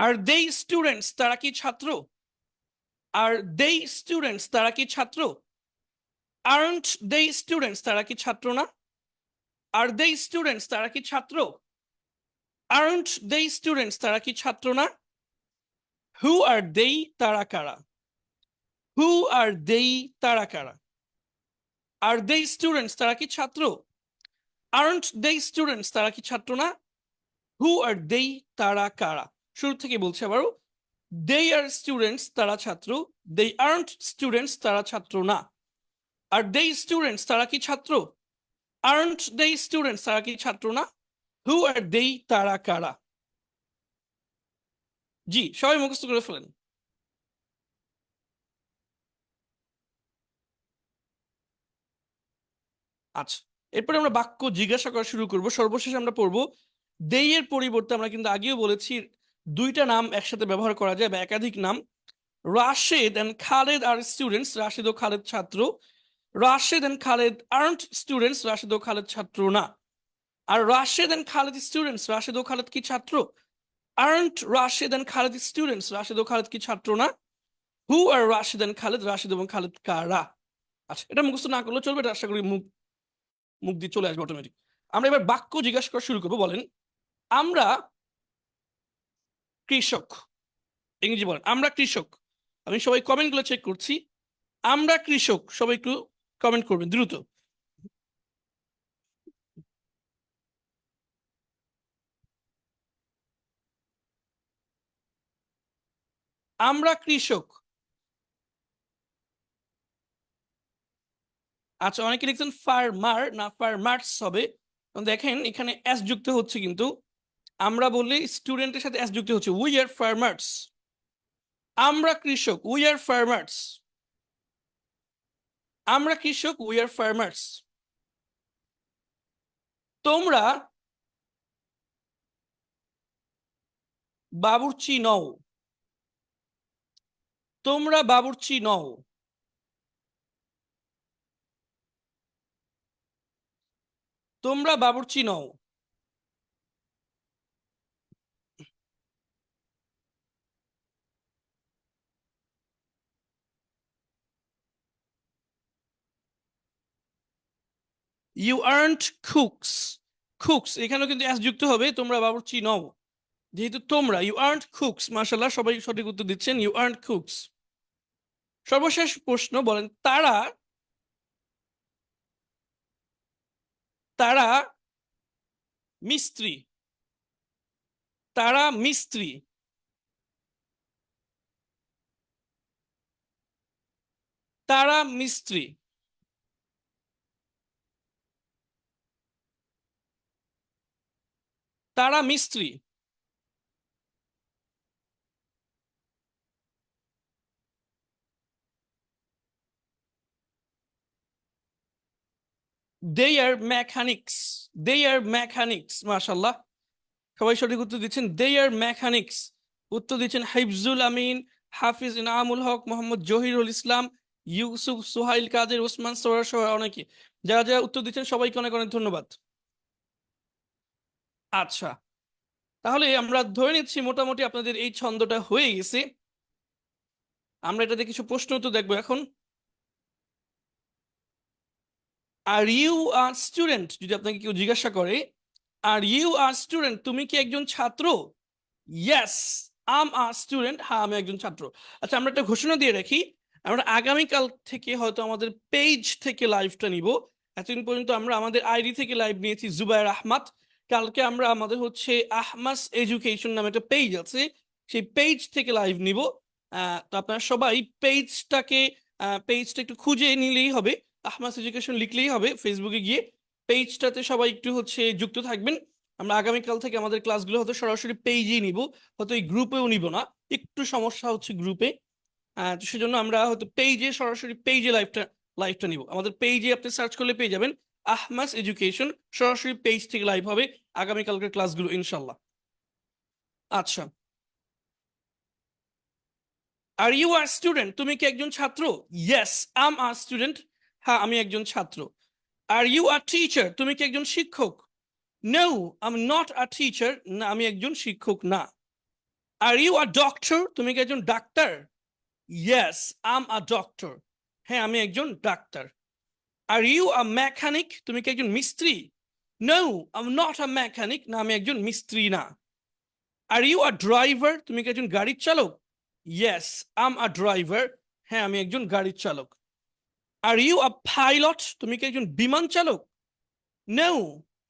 আর দে স্টুডেন্টস, তারা কি ছাত্র? আর দে স্টুডেন্টস, তারা কি ছাত্র? আর্নট দে স্টুডেন্টস, তারা কি ছাত্র না? আর দে স্টুডেন্টস, তারা কি ছাত্র? আর্নট দে স্টুডেন্টস, তারা কি ছাত্র না? হু আর দে, তারা কারা? হু আর দে, তারা কারা? আর দে স্টুডেন্টস, তারা কি ছাত্র? আর্নট দে স্টুডেন্টস, তারা কি ছাত্র না? হু আর দে, তারা কারা? শুরু থেকে বলছে আবারও। দে আর স্টুডেন্টস, তারা ছাত্র। দে আর্নট স্টুডেন্টস, তারা ছাত্র না। আর দে স্টুডেন্টস, তারা কি ছাত্র? আর্নট দে স্টুডেন্টস, তারা কি ছাত্র না? হু আর দে, তারা কারা? জি, সবাই মুখস্থ করে ফেলেন। আচ্ছা, এরপরে আমরা বাক্য জিজ্ঞাসা করা শুরু করব। সর্বশেষ আমরা পড়বো দে এর পরিবর্তে, আমরা কিন্তু আগেও বলেছি দুইটা নাম একসাথে ব্যবহার করা যায় বা একাধিক নাম। Rashed and Khaled are students, Rashed ও খালেদ ছাত্র। Rashed and Khaled aren't students, Rashed ও খালেদ ছাত্র না। Are Rashed and Khaled students, Rashed ও খালেদ কি ছাত্র? Aren't Rashed and Khaled students, Rashed ও খালেদ কি ছাত্র না? Who are Rashed and Khaled, Rashed এবং খালেদ কারা? আচ্ছা, এটা মুখস্থ না করলে চলবে, এটা আশা করি মুখ মুখ দিয়ে চলে আসবে অটোমেটিক। আমরা এবার বাক্য জিজ্ঞাসা করা শুরু করবো। বলেন, আমরা কৃষক। ইংরেজি বলেন, আমরা কৃষক। আমি সবাই কমেন্ট গুলো চেক করছি। আমরা কৃষক, সবাই একটু কমেন্ট করবেন দ্রুত। আমরা কৃষক। আচ্ছা, অনেকে লিখছেন ফার্মার, না ফার্মার্স হবে। দেখেন এখানে এস যুক্ত হচ্ছে, কিন্তু আমরা বললে স্টুডেন্টের সাথে এস যুক্ত হচ্ছে। We are farmers. আমরা কৃষক, উই আর ফার্মার্স। আমরা কৃষক, উই আর ফার্মার্স। তোমরা বাবুর্চি নও। তোমরা বাবুর্চি নও। তোমরা বাবুর্চি নও। You aren't cooks. কুকস এখানেও কিন্তু এস যুক্ত হবে। তোমরা বাবুর্চি নও, যেহেতু তোমরা। You aren't cooks. মাশাআল্লাহ, সবাই সঠিক উত্তর দিচ্ছেন। You aren't cooks. সর্বশেষ প্রশ্ন, বলেন তারা, তারা মিস্ত্রি। তারা মিস্ত্রি। তারা মিস্ত্রি। তারা মিস্ত্রি। দে আর মেকানিক্স। দে আর মেকানিক্স। মাশাআল্লাহ, সবাই সঠিক উত্তর দিচ্ছেন। দে আর মেকানিক্স। উত্তর দিচ্ছেন হাফিজুল আমিন, হাফিজ ইনামুল হক, মোহাম্মদ জহিরুল ইসলাম, ইউসুফ, সুহাইল কাদের, ওসমান সরার সহ অনেকে। যারা যারা উত্তর দিচ্ছেন সবাইকে অনেক অনেক ধন্যবাদ। আচ্ছা, তাহলে আমরা ধরে নিচ্ছি মোটামুটি আপনাদের এই ছন্দটা হয়ে গেছে। আমরা এটাতে কিছু প্রশ্ন তো দেখবো এখন। আর ইউ আ স্টুডেন্ট, যদি আপনাকে কেউ জিজ্ঞাসা করে আর ইউ আ স্টুডেন্ট, তুমি কি একজন ছাত্র? ইয়েস, আম আ স্টুডেন্ট, হ্যাঁ আমি একজন ছাত্র। আচ্ছা, আমরা একটা ঘোষণা দিয়ে রাখি, আমরা আগামীকাল থেকে হয়তো আমাদের পেজ থেকে লাইভটা নিব। এতদিন পর্যন্ত আমরা আমাদের আইডি থেকে লাইভ নিয়েছি জুবায়ের আহমদ। কালকে আমরা আমাদের হচ্ছে আহমাস এডুকেশন নামে একটা পেজ আছে, সেই পেজ থেকে লাইভ নিব। তো আপনারা সবাই পেজটা একটু খুঁজে নিলেই হবে, আহমাস এডুকেশন লিখলেই হবে ফেসবুকে গিয়ে। পেজটাতে সবাই একটু হচ্ছে যুক্ত থাকবেন। আমরা আগামীকাল থেকে আমাদের ক্লাসগুলো হয়তো সরাসরি পেজেই নিব, হয়তো এই গ্রুপেও নিব না, একটু সমস্যা হচ্ছে গ্রুপে। তো সেজন্য আমরা হয়তো পেজে, সরাসরি পেজে লাইভটা নিব। আমাদের পেজে আপনি সার্চ করলে পেয়ে যাবেন আহমাস এডুকেশন, সরাসরি পেজ থেকে লাইভ হবে আগামীকালকের ক্লাসগুলো ইনশাল্লাহ। আচ্ছা, আর ইউ আর স্টুডেন্ট, তুমি কি একজন ছাত্র? ইয়েস, আম আর স্টুডেন্ট, হ্যাঁ আমি একজন ছাত্র। আর ইউ আর টিচার, তুমি কি একজন শিক্ষক? No, I am not a teacher, না আমি একজন শিক্ষক না। আর ইউ আ ডক্টর, তুমি কি একজন ডাক্তার? ইয়েস, আম আ ডক্টর, হ্যাঁ আমি একজন ডাক্তার। আর ইউ আ মেকানিক, তুমি কি একজন মিস্ত্রি? No, I am not a mechanic, না আমি একজন মিস্ত্রি না। আর ইউ আ ড্রাইভার, তুমি কি একজন গাড়ির চালক? ইয়েস, আম আ ড্রাইভার, হ্যাঁ আমি একজন গাড়ির চালক। আর ইউ আ পাইলট, তুমি কি একজন বিমান চালক? No,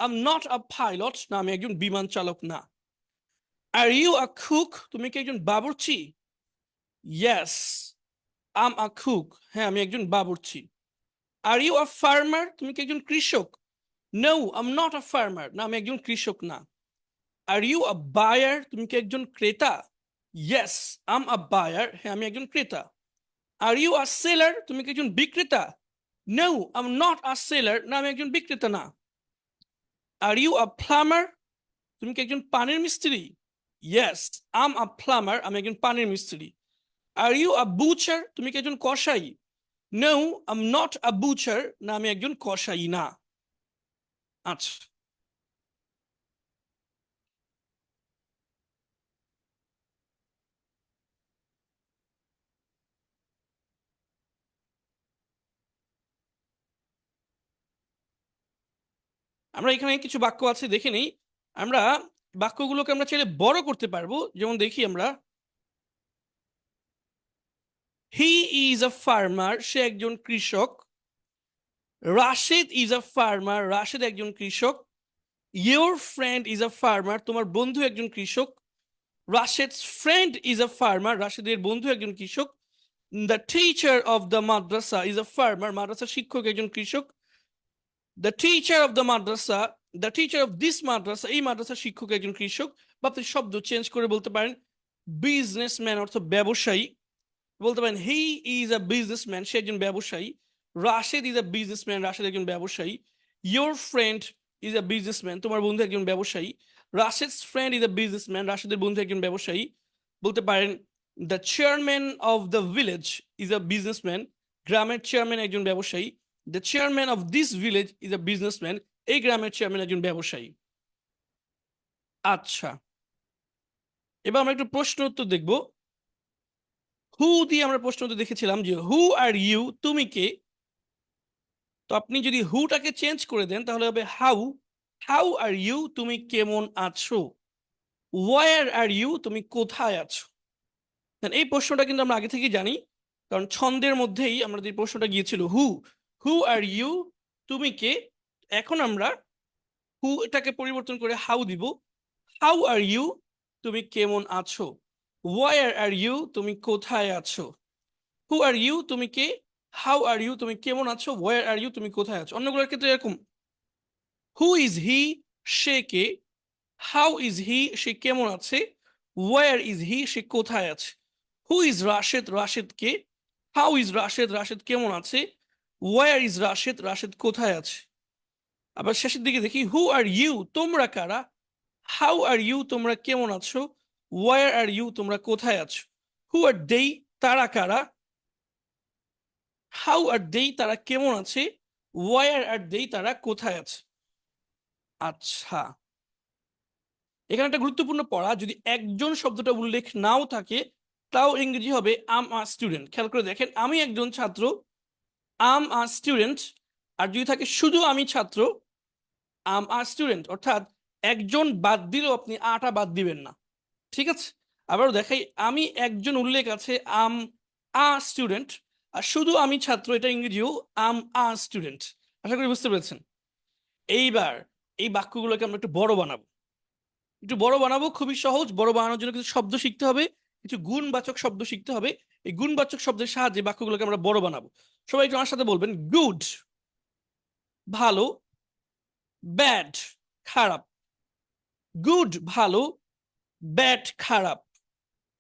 I am not a pilot, না আমি একজন বিমান চালক না। আর ইউ আ কুক, তুমি কি একজন বাবুর্চি? ইয়েস, আম আ কুক, হ্যাঁ আমি একজন বাবুর্চি। আর ইউ আ ফার্মার, তুমি কি একজন কৃষক? No, I am not a farmer, না আমি একজন কৃষক না। আর ইউ আ বায়ার, তুমি কি একজন ক্রেতা? ইয়েস, আম আ বায়ার, হ্যাঁ আমি একজন ক্রেতা। আর ইউ আ সেলার, তুমি কি একজন বিক্রেতা? No, I am not a seller, না আমি একজন বিক্রেতা না। আর ইউ আ প্লাম্বার, তুমি কি একজন পানির মিস্ত্রি? ইয়েস, আম আ প্লাম্বার, আমি একজন পানির মিস্ত্রি। আর ইউ আ বুচার, তুমি কি একজন কসাই? No, I am not a butcher, না আমি একজন কসাই না। আচ্ছা, আমরা এখানে কিছু বাক্য আছে দেখে নেই। আমরা বাক্যগুলোকে আমরা চাইলে বড় করতে পারবো, যেমন দেখি আমরা, হি ইজ আ ফার্মার, সে একজন কৃষক। Rashed is a farmer, Rashed একজন কৃষক। Your friend is a farmer, তোমার বন্ধু একজন কৃষক। Rashed's friend is a farmer, রাশেদের বন্ধু একজন কৃষক। The teacher of the madrasa is a farmer, মাদ্রাসার শিক্ষক একজন কৃষক। The teacher of the madrasa, the teacher of this madrasa, এই মাদ্রাসার শিক্ষক একজন কৃষক। বা আপনি শব্দ চেঞ্জ করে বলতে পারেন বিজনেসম্যান, অর্থ ব্যবসায়ী। বলতে পারেন হি ইজ আ বিজনেসম্যান, সে একজন ব্যবসায়ী। Rashed is a businessman, Rashed একজন ব্যবসায়ী। Your friend is a businessman, তোমার বন্ধু একজন ব্যবসায়ী। রাশেদস ফ্রেন্ড ইজ আ বিজনেসম্যান, রাশেদের বন্ধু একজন ব্যবসায়ী। বলতে পারেন the chairman of the village is a businessman, গ্রামের চেয়ারম্যান একজন ব্যবসায়ী। The chairman of this village is a businessman, এই গ্রামের চেয়ারম্যান একজন ব্যবসায়ী। আচ্ছা, এবার আমরা একটু প্রশ্ন উত্তর দেখবো। হু দিয়ে আমরা প্রশ্ন উত্তর দেখেছিলাম যে হু আর ইউ, তুমি কে। তো আপনি যদি হুটাকে চেঞ্জ করে দেন তাহলে হবে হাউ, হাউ আর ইউ, তুমি কেমন আছো। ওয়ার আর ইউ, তুমি কোথায় আছো। এই প্রশ্নটা কিন্তু আমরা আগে থেকেই জানি, কারণ ছন্দের মধ্যেই আমাদের প্রশ্নটা গিয়েছিল হু, হু আর ইউ, তুমি কে। এখন আমরা হু এটাকে পরিবর্তন করে হাউ দিব। হাউ আর ইউ, তুমি কেমন আছো। ওয়ার আর ইউ, তুমি কোথায় আছো। হু আর ইউ, তুমি কে। হাউ আর ইউ, তুমি কেমন আছো। ওয়ার আর ইউ, তুমি কোথায় আছো। অন্যগুলোর ক্ষেত্রে এরকম, হু ইজ হি, সে কে। হাউ ইজ হি, সে কেমন আছে। ওয়ার ইজ হি, সে কোথায় আছে। হু ইজ রাশেদ, রাশেদ কে। হাউ ইজ রাশেদ, রাশেদ কেমন আছে। ওয়ার ইজ রাশেদ, রাশেদ কোথায় আছে। আবার শেষের দিকে দেখি, হু আর ইউ, তোমরা কারা। হাউ আর ইউ, তোমরা কেমন আছো। ওয়ার আর ইউ, তোমরা কোথায় আছো। হু আর দেই, তারা কারা। হাউ আর দেই, তারা কেমন আছে। ওয়ার আর দেই, তারা কোথায় আছে। আচ্ছা, এখানে একটা গুরুত্বপূর্ণ পড়া, যদি একজন শব্দটা উল্লেখ নাও থাকে তাও ইংরেজি হবে আম আ স্টুডেন্ট। খেয়াল করে দেখেন, আমি একজন ছাত্র, আম আ স্টুডেন্ট। আর যদি থাকে শুধু আমি ছাত্র, আম আ স্টুডেন্ট। অর্থাৎ একজন বাদ দিলেও আপনি আটা বাদ দিবেন না, ঠিক আছে? আবারও দেখাই, আমি একজন উল্লেখ আছে আম আ স্টুডেন্ট, আর শুধু আমি ছাত্র, এটা ইংরেজিও আম আ স্টুডেন্ট। আশা করি বুঝতে পেরেছেন। এইবার এই বাক্যগুলোকে আমরা একটু বড় বানাবো, খুবই সহজ। বড় বানানোর জন্য কিছু শব্দ শিখতে হবে, কিছু গুণবাচক শব্দ শিখতে হবে। এই গুণবাচক শব্দের সাহায্যে বাক্যগুলোকে আমরা বড় বানাবো। সবাই একটু আমার সাথে বলবেন, গুড ভালো, ব্যাড খারাপ। গুড ভালো, ব্যাড খারাপ।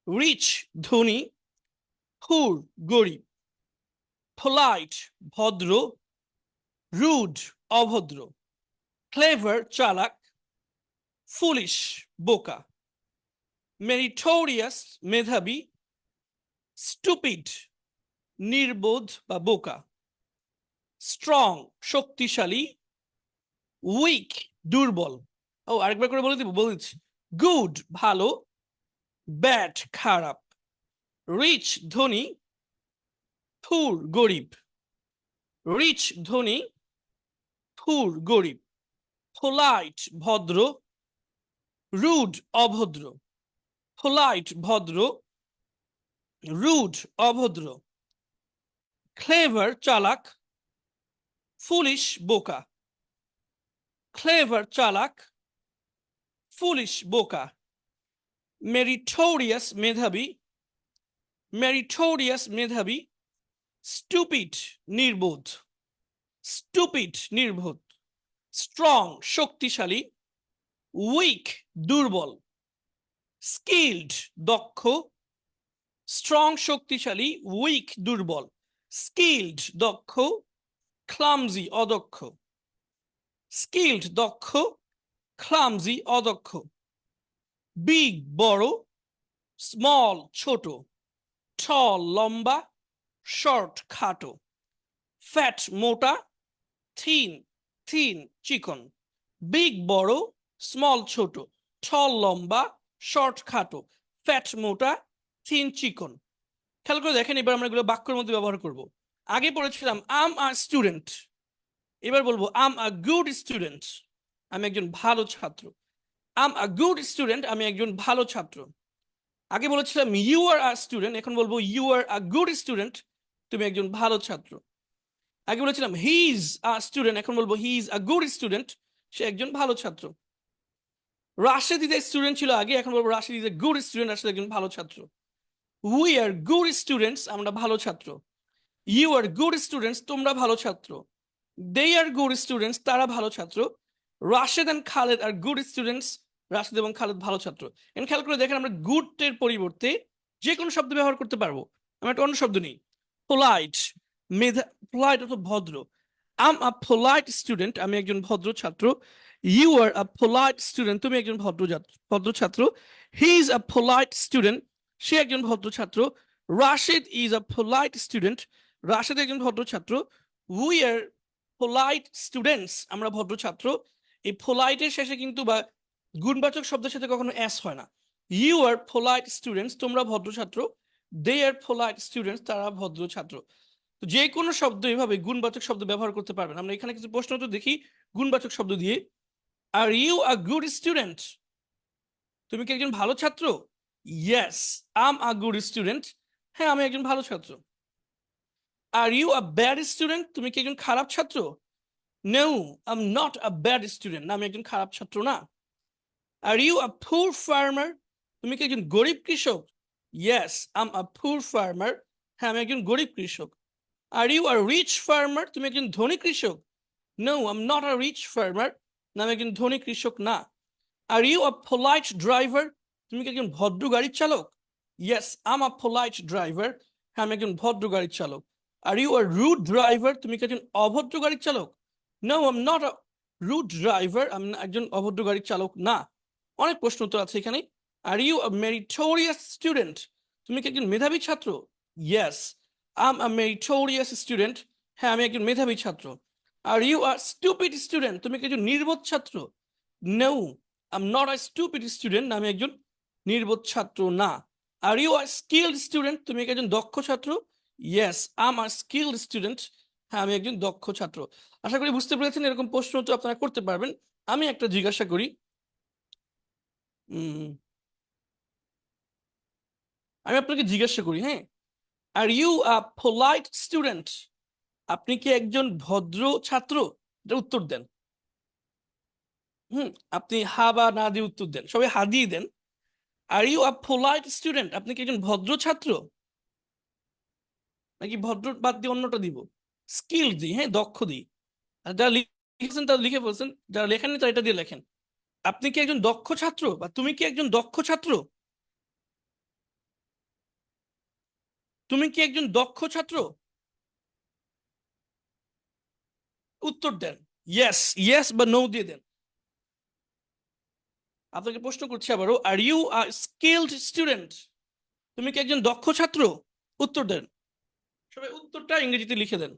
রিচ ধনী, পুর গরিব। পোলাইট ভদ্র, রুড অভদ্র। ক্লেভার চালাক, ফুলিশ বোকা। মেরিটোরিয়াস মেধাবী, স্টুপিড নির্বোধ বা বোকা। স্ট্রং শক্তিশালী, উইক দুর্বল। ও আরেকবার করে বলে দিচ্ছি, গুড ভালো, ব্যাড খারাপ, রিচ ধনী, পুর গরিব। রিচ ধনী, পুর গরিব। পোলাইট ভদ্র, রুড অভদ্র। পোলাইট ভদ্র, রুড অভদ্র। ক্লেভার চালাক, ফুলিশ বোকা। ক্লেভার চালাক, ফুলিশ বোকা। মেরিটোরিয়াস মেধাবী, মেরিটোরিয়াস মেধাবী। স্টুপিড নির্বোধ, স্টুপিড নির্বোধ। স্ট্রং শক্তিশালী, উইক দুর্বল। স্কিলড দক্ষ, স্ট্রং শক্তিশালী, উইক দুর্বল। স্কিলড দক্ষ, ক্লামজি অদক্ষ। স্কিলড দক্ষ, ক্লামজি অদক্ষ। বিগ বড়, স্মল ছোট। টল লম্বা, শর্ট খাটো। ফ্যাট মোটা, থিন থিন চিকন। বিগ বড়, স্মল ছোট, টল লম্বা, শর্ট খাটো, ফ্যাট মোটা, থিন চিকন। খেয়াল করে দেখেন, এবার আমরা এগুলো বাক্যের মধ্যে ব্যবহার করব। আগে পড়েছিলাম আম আ স্টুডেন্ট, এবার বলবো আম আ গুড স্টুডেন্ট, আমি একজন ভালো ছাত্র। আম আ গুড স্টুডেন্ট, আমি একজন ভালো ছাত্র। আগে বলেছিলাম ইউ আর আ স্টুডেন্ট, এখন বলবো you are a good student, তুমি একজন ভালো ছাত্র। আগে বলেছিলাম হি ইজ আ স্টুডেন্ট, এখন বলবো he is a good student, সে একজন ভালো ছাত্র। রাশেদ ইজ এ স্টুডেন্ট ছিল আগে, এখন বলবো Rashed is a good student, Rashed একজন ভালো ছাত্র। উই আর গুড স্টুডেন্টস, আমরা ভালো ছাত্র। ইউ আর গুড স্টুডেন্টস, তোমরা ভালো ছাত্র। দে আর গুড স্টুডেন্টস, তারা ভালো ছাত্র। Rashed and Khaled are good students, Rashed এবং খালেদ ভালো ছাত্র। এখন খেয়াল করে দেখেন, আমরা গুড এর পরিবর্তে যে কোনো শব্দ ব্যবহার করতে পারবো। আমরা একটা অন্য শব্দ নিই, পোলাইট মেধা, পোলাইট অর্থ ভদ্র। আম আ পোলাইট স্টুডেন্ট, আমি একজন ভদ্র ছাত্র। You are a polite student, তুমি একজন ভদ্র ছাত্র। He is a polite student, সে একজন ভদ্র ছাত্র। Rashed is a polite student, Rashed একজন ভদ্র ছাত্র। উই আর পোলাইট স্টুডেন্টস, আমরা ভদ্র ছাত্র। এই পোলাইটের শেষে কিন্তু বা গুণবাচক শব্দের সাথে কখনো এস হয় না। ইউ আর পোলাইট স্টুডেন্টস, তোমরা ভদ্র ছাত্র। দে আর পোলাইট স্টুডেন্টস, তারা ভদ্র ছাত্র। তো যে কোনো শব্দ এভাবে গুণবাচক শব্দ ব্যবহার করতে পারবেন। আমরা এখানে কিছু প্রশ্ন তো দেখি গুণবাচক শব্দ দিয়ে। Are you a good student, তুমি কি একজন ভালো ছাত্র? Yes I'm a good student, হ্যাঁ আমি একজন ভালো ছাত্র। Are you a bad student, তুমি কি একজন খারাপ ছাত্র? No I am not a bad student, না আমি একজন খারাপ ছাত্র না। আর ইউ আ পুর ফার্মার, তুমি কি একজন গরিব কৃষক? ইয়েস আই এম আ পুর ফার্মার, হ্যাঁ আমি একজন গরিব কৃষক। Are you a rich farmer, তুমি একজন ধনী কৃষক? No I am not a rich farmer, না আমি একজন ধনী কৃষক না। Are you a polite driver, তুমি কি একজন ভদ্র গাড়ির চালক? Yes I am a polite driver, হ্যাঁ আমি একজন ভদ্র গাড়ির চালক। Are you a rude driver, তুমি কি একজন অভদ্র গাড়ির চালক? No I am not a rude driver, আমি একজন অভদ্র গাড়ির চালক না। অনেক প্রশ্ন উত্তর আছে এখানে। Are you a meritorious student, তুমি কি একজন মেধাবী ছাত্র? Yes I am a meritorious student, হ্যাঁ আমি একজন মেধাবী ছাত্র। Are you a stupid student, তুমি কি একজন নির্বোধ ছাত্র? No I am not a stupid student, আমি একজন নির্বোধ ছাত্র না। Are you a skilled student, তুমি কি একজন দক্ষ ছাত্র? Yes I am a skilled student, হ্যাঁ আমি একজন দক্ষ ছাত্র। আশা করি বুঝতে পেরেছেন, এরকম প্রশ্ন তো আপনারা করতে পারবেন। আমি একটা জিজ্ঞাসা করি, আমি আপনাকে জিজ্ঞাসা করি, হ্যাঁ, are you a polite student, আপনি কি একজন ভদ্র ছাত্র? এটা উত্তর দেন। হুম, আপনি হা বা না দিয়ে উত্তর দেন, সবাই হা দিয়ে দেন। Are you a polite student, আপনি কি একজন ভদ্র ছাত্র? নাকি ভদ্র বাদ দিয়ে অন্যটা দিব? স্কিল দিই, হ্যাঁ দক্ষ দিই। আর যারা লিখেছেন তারা লিখে ফেলছেন, যারা লেখেননি তারা এটা দিয়ে লেখেন। আপনি কি একজন দক্ষ ছাত্র, বা তুমি কি একজন দক্ষ ছাত্র? তুমি কি একজন দক্ষ ছাত্র? উত্তর দেন, ইয়েস ইয়েস বা নো দিয়ে দেন। আপনাকে প্রশ্ন করছি আবারও, are you a skilled student, তুমি কি একজন দক্ষ ছাত্র? উত্তর দেন। সবাই উত্তরটা ইংরেজিতে লিখে দেন।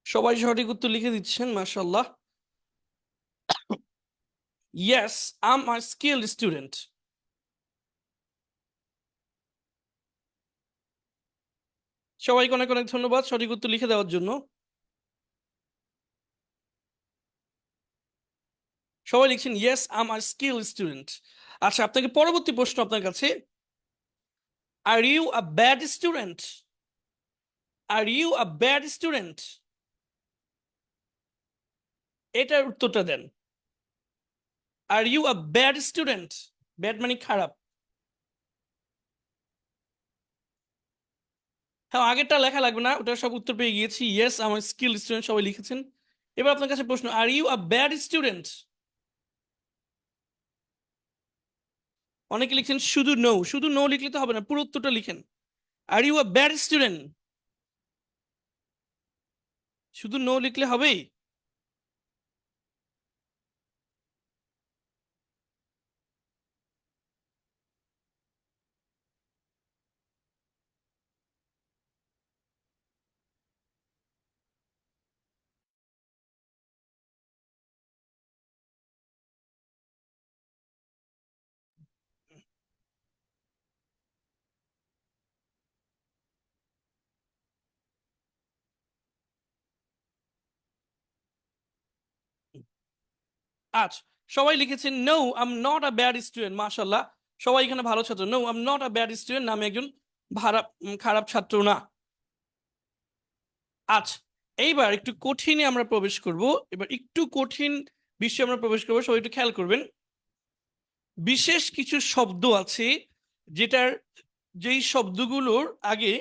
সবাই সঠিক উত্তর লিখে দিচ্ছেন, মাশাআল্লাহ। Yes I am a skilled student. সবাইকে অনেক অনেক ধন্যবাদ সঠিক উত্তর লিখে দেওয়ার জন্য। সবাই লিখছেন yes I am a skilled student. আচ্ছা, আপনাকে পরবর্তী প্রশ্ন আপনার কাছে, are you a bad student? Are you a bad student, এটার উত্তরটা দেন। Are you a bad student, bad মানে খারাপ। হ্যাঁ, আগেরটা লেখা লাগবে না, ওটা সব উত্তর পেয়ে গিয়েছি। ইয়েস আমার স্কিল স্টুডেন্ট সবাই লিখেছেন। এবার আপনার কাছে প্রশ্ন, are you a bad student? অনেকে লিখছেন শুধু নো, শুধু নো লিখলে তো হবে না, পুরো উত্তরটা লিখেন। Are you a bad student, শুধু নো লিখলে হবেই? আচ্ছা, সবাই লিখেছেন no I am not a bad student, মাশাআল্লাহ। সবাই এখানে ভালো ছাত্র। No I am not a bad student, আমি একজন খারাপ ছাত্র না। আচ্ছা, এইবার একটু কঠিনে আমরা প্রবেশ করব। এবার একটু কঠিন বিষয়ে আমরা প্রবেশ করবো, সবাই একটু খেয়াল করবেন। বিশেষ কিছু শব্দ আছে যেটার, যেই শব্দগুলোর আগে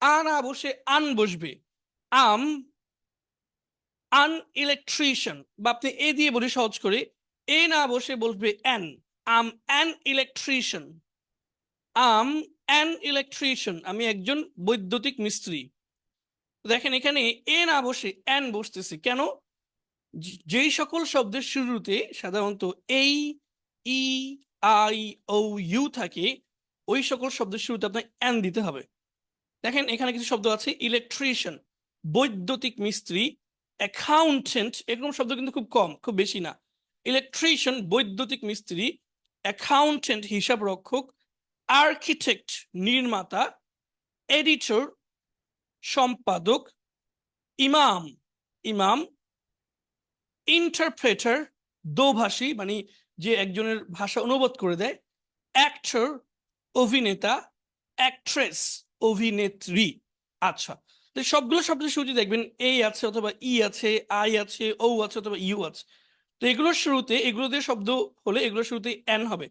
আ না বসে আন বসবে। আম আন ইলেকট্রিশিয়ান, বা আপনি এ দিয়ে বলি সহজ করে, এ না বসে বলবে an. I'm an electrician, I'm an electrician, আমি একজন বৈদ্যুতিক মিস্ত্রি। দেখেন এখানে এ না বসে অ্যান বসতেছে কেন? যেই সকল শব্দের শুরুতে সাধারণত এই, ই, আই, ও, ইউ থাকে, ওই সকল শব্দের শুরুতে আপনার অ্যান দিতে হবে। দেখেন এখানে কিছু শব্দ আছে, ইলেকট্রিশিয়ান বৈদ্যুতিক মিস্ত্রি, অ্যাকাউন্টেন্ট এরকম শব্দ কিন্তু খুব কম, খুব বেশি না। ইলেকট্রিশিয়ান বৈদ্যুতিক মিস্ত্রি, অ্যাকাউন্টেন্ট হিসাব রক্ষক, আর্কিটেক্ট নির্মাতা, এডিটর সম্পাদক, ইমাম ইমাম, ইন্টারপ্রেটার দোভাষী মানে যে একজনের ভাষা অনুবাদ করে দেয়, অ্যাক্টর অভিনেতা, অ্যাক্ট্রেস অভিনেত্রী। আচ্ছা, তো সবগুলো শব্দের শুরুতে দেখবেন এই আছে অথবা ই আছে, আই আছে, ও আছে অথবা ইউ আছে। তো এগুলোর শুরুতে, এগুলো দিয়ে শব্দ হলে এগুলোর শুরুতে অ্যান হবে।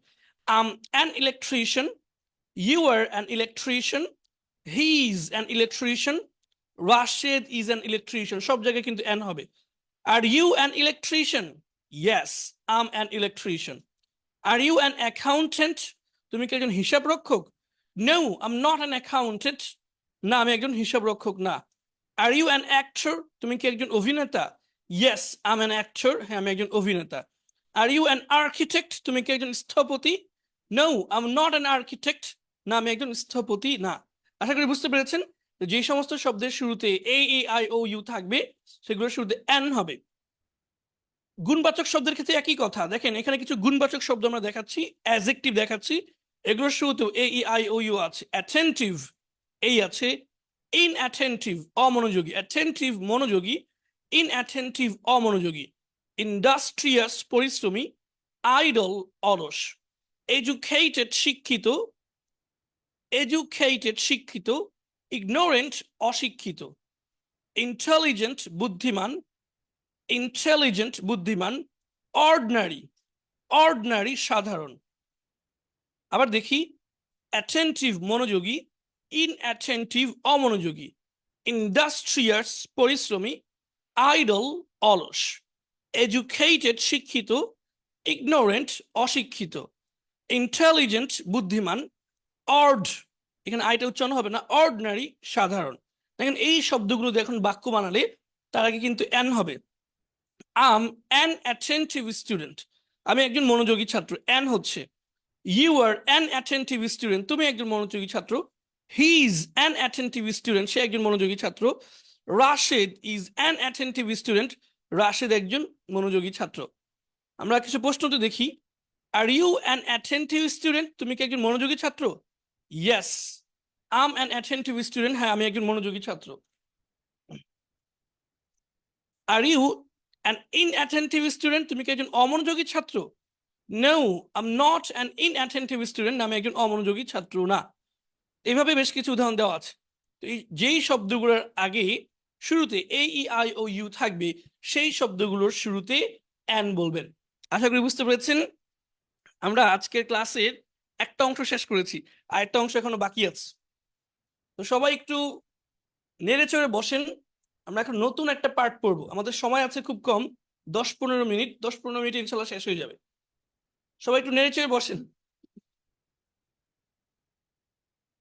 An electrician, you are an electrician, he is an electrician, Rashed is an electrician, সব জায়গায় কিন্তু অ্যান হবে। Are you an electrician? Yes I am an electrician. Are you an accountant? তুমি কি একজন হিসাব রক্ষক? No I am not an accountant, না আমি একজন হিসাব রক্ষক না। Are you an actor? তুমি কি একজন অভিনেতা? Yes I am an actor, হ্যাঁ আমি একজন অভিনেতা। আর ইউ অ্যান আর্কিটেক্ট? তুমি কি একজন স্থপতি? No I am not an architect, না আমি একজন স্থপতি না। আশা করি বুঝতে পেরেছেন। যে সমস্ত শব্দের শুরুতে AEIOU থাকবে সেগুলোর শুরুতে N হবে। গুণবাচক শব্দের ক্ষেত্রে একই কথা। দেখেন এখানে কিছু গুণবাচক শব্দ আমরা দেখাচ্ছি, অ্যাডজেক্টিভ দেখাচ্ছি, এগুলোর শুরুতেও AEIOU আছে। অ্যাটেন্টিভ এই আছে, ইনঅ্যাটেন্টিভ অমনোযোগী, অ্যাটেন্টিভ মনোযোগী, ইনঅ্যাটেন্টিভ অমনোযোগী, ইন্ডাস্ট্রিয়াস পরিশ্রমী, আইডল অলস, এডুকেটেড শিক্ষিত, এডুকেটেড শিক্ষিত, ইগনোরেন্ট অশিক্ষিত, ইন্টেলিজেন্ট বুদ্ধিমান, ইন্টেলিজেন্ট বুদ্ধিমান, অর্ডিনারি, অর্ডিনারি সাধারণ। আবার দেখি, অ্যাটেন্টিভ মনোযোগী, ইনঅ্যাটেন্টিভ অমনোযোগী, ইন্ডাস্ট্রিয়াস পরিশ্রমী, আইডল অলস, এডুকেটেড শিক্ষিত, ইগনোরেন্ট অশিক্ষিত, ইন্টেলিজেন্ট বুদ্ধিমান, অর্ড এখানে আইটা উচ্চারণ হবে না, অর্ডিনারি সাধারণ। দেখেন এই শব্দগুলো এখন বাক্য বানালে তার আগে কিন্তু এন হবে। আম অ্যান অ্যাটেন্টিভ স্টুডেন্ট, আমি একজন মনোযোগী ছাত্র, এন হচ্ছে। You are an attentive student, তুমি একজন মনোযোগী ছাত্র। He is an attentive student, সে একজন মনোযোগী ছাত্র। Rashed is an attentive student, Rashed একজন মনোযোগী ছাত্র। আমরা কিছু প্রশ্ন তো দেখি। Are you an attentive student, তুমি কি একজন মনোযোগী ছাত্র? Yes, I'm an attentive student, হ্যাঁ আমি একজন মনোযোগী ছাত্র। Are you an inattentive student, তুমি কি একজন অমনোযোগী ছাত্র? No, I am not an inattentive student, আমি একজন অমনোযোগী ছাত্র না। এইভাবে বেশ কিছু উদাহরণ দেওয়া আছে। তো এই যেই শব্দগুলোর আগে শুরুতে AEIOU থাকবে সেই শব্দগুলোর শুরুতে অ্যান বলবেন। আশা করি বুঝতে পেরেছেন। আমরা আজকের ক্লাসের একটা অংশ শেষ করেছি, আর একটা অংশ এখনো বাকি আছে। তো সবাই একটু নেড়ে চড়ে বসেন, আমরা এখন নতুন একটা পার্ট পড়বো। আমাদের সময় আছে খুব কম, 10-15 মিনিট, 10-15 মিনিট ইনশাল্লাহ শেষ হয়ে যাবে। সবাই একটু নেড়ে চেড়ে বসেন,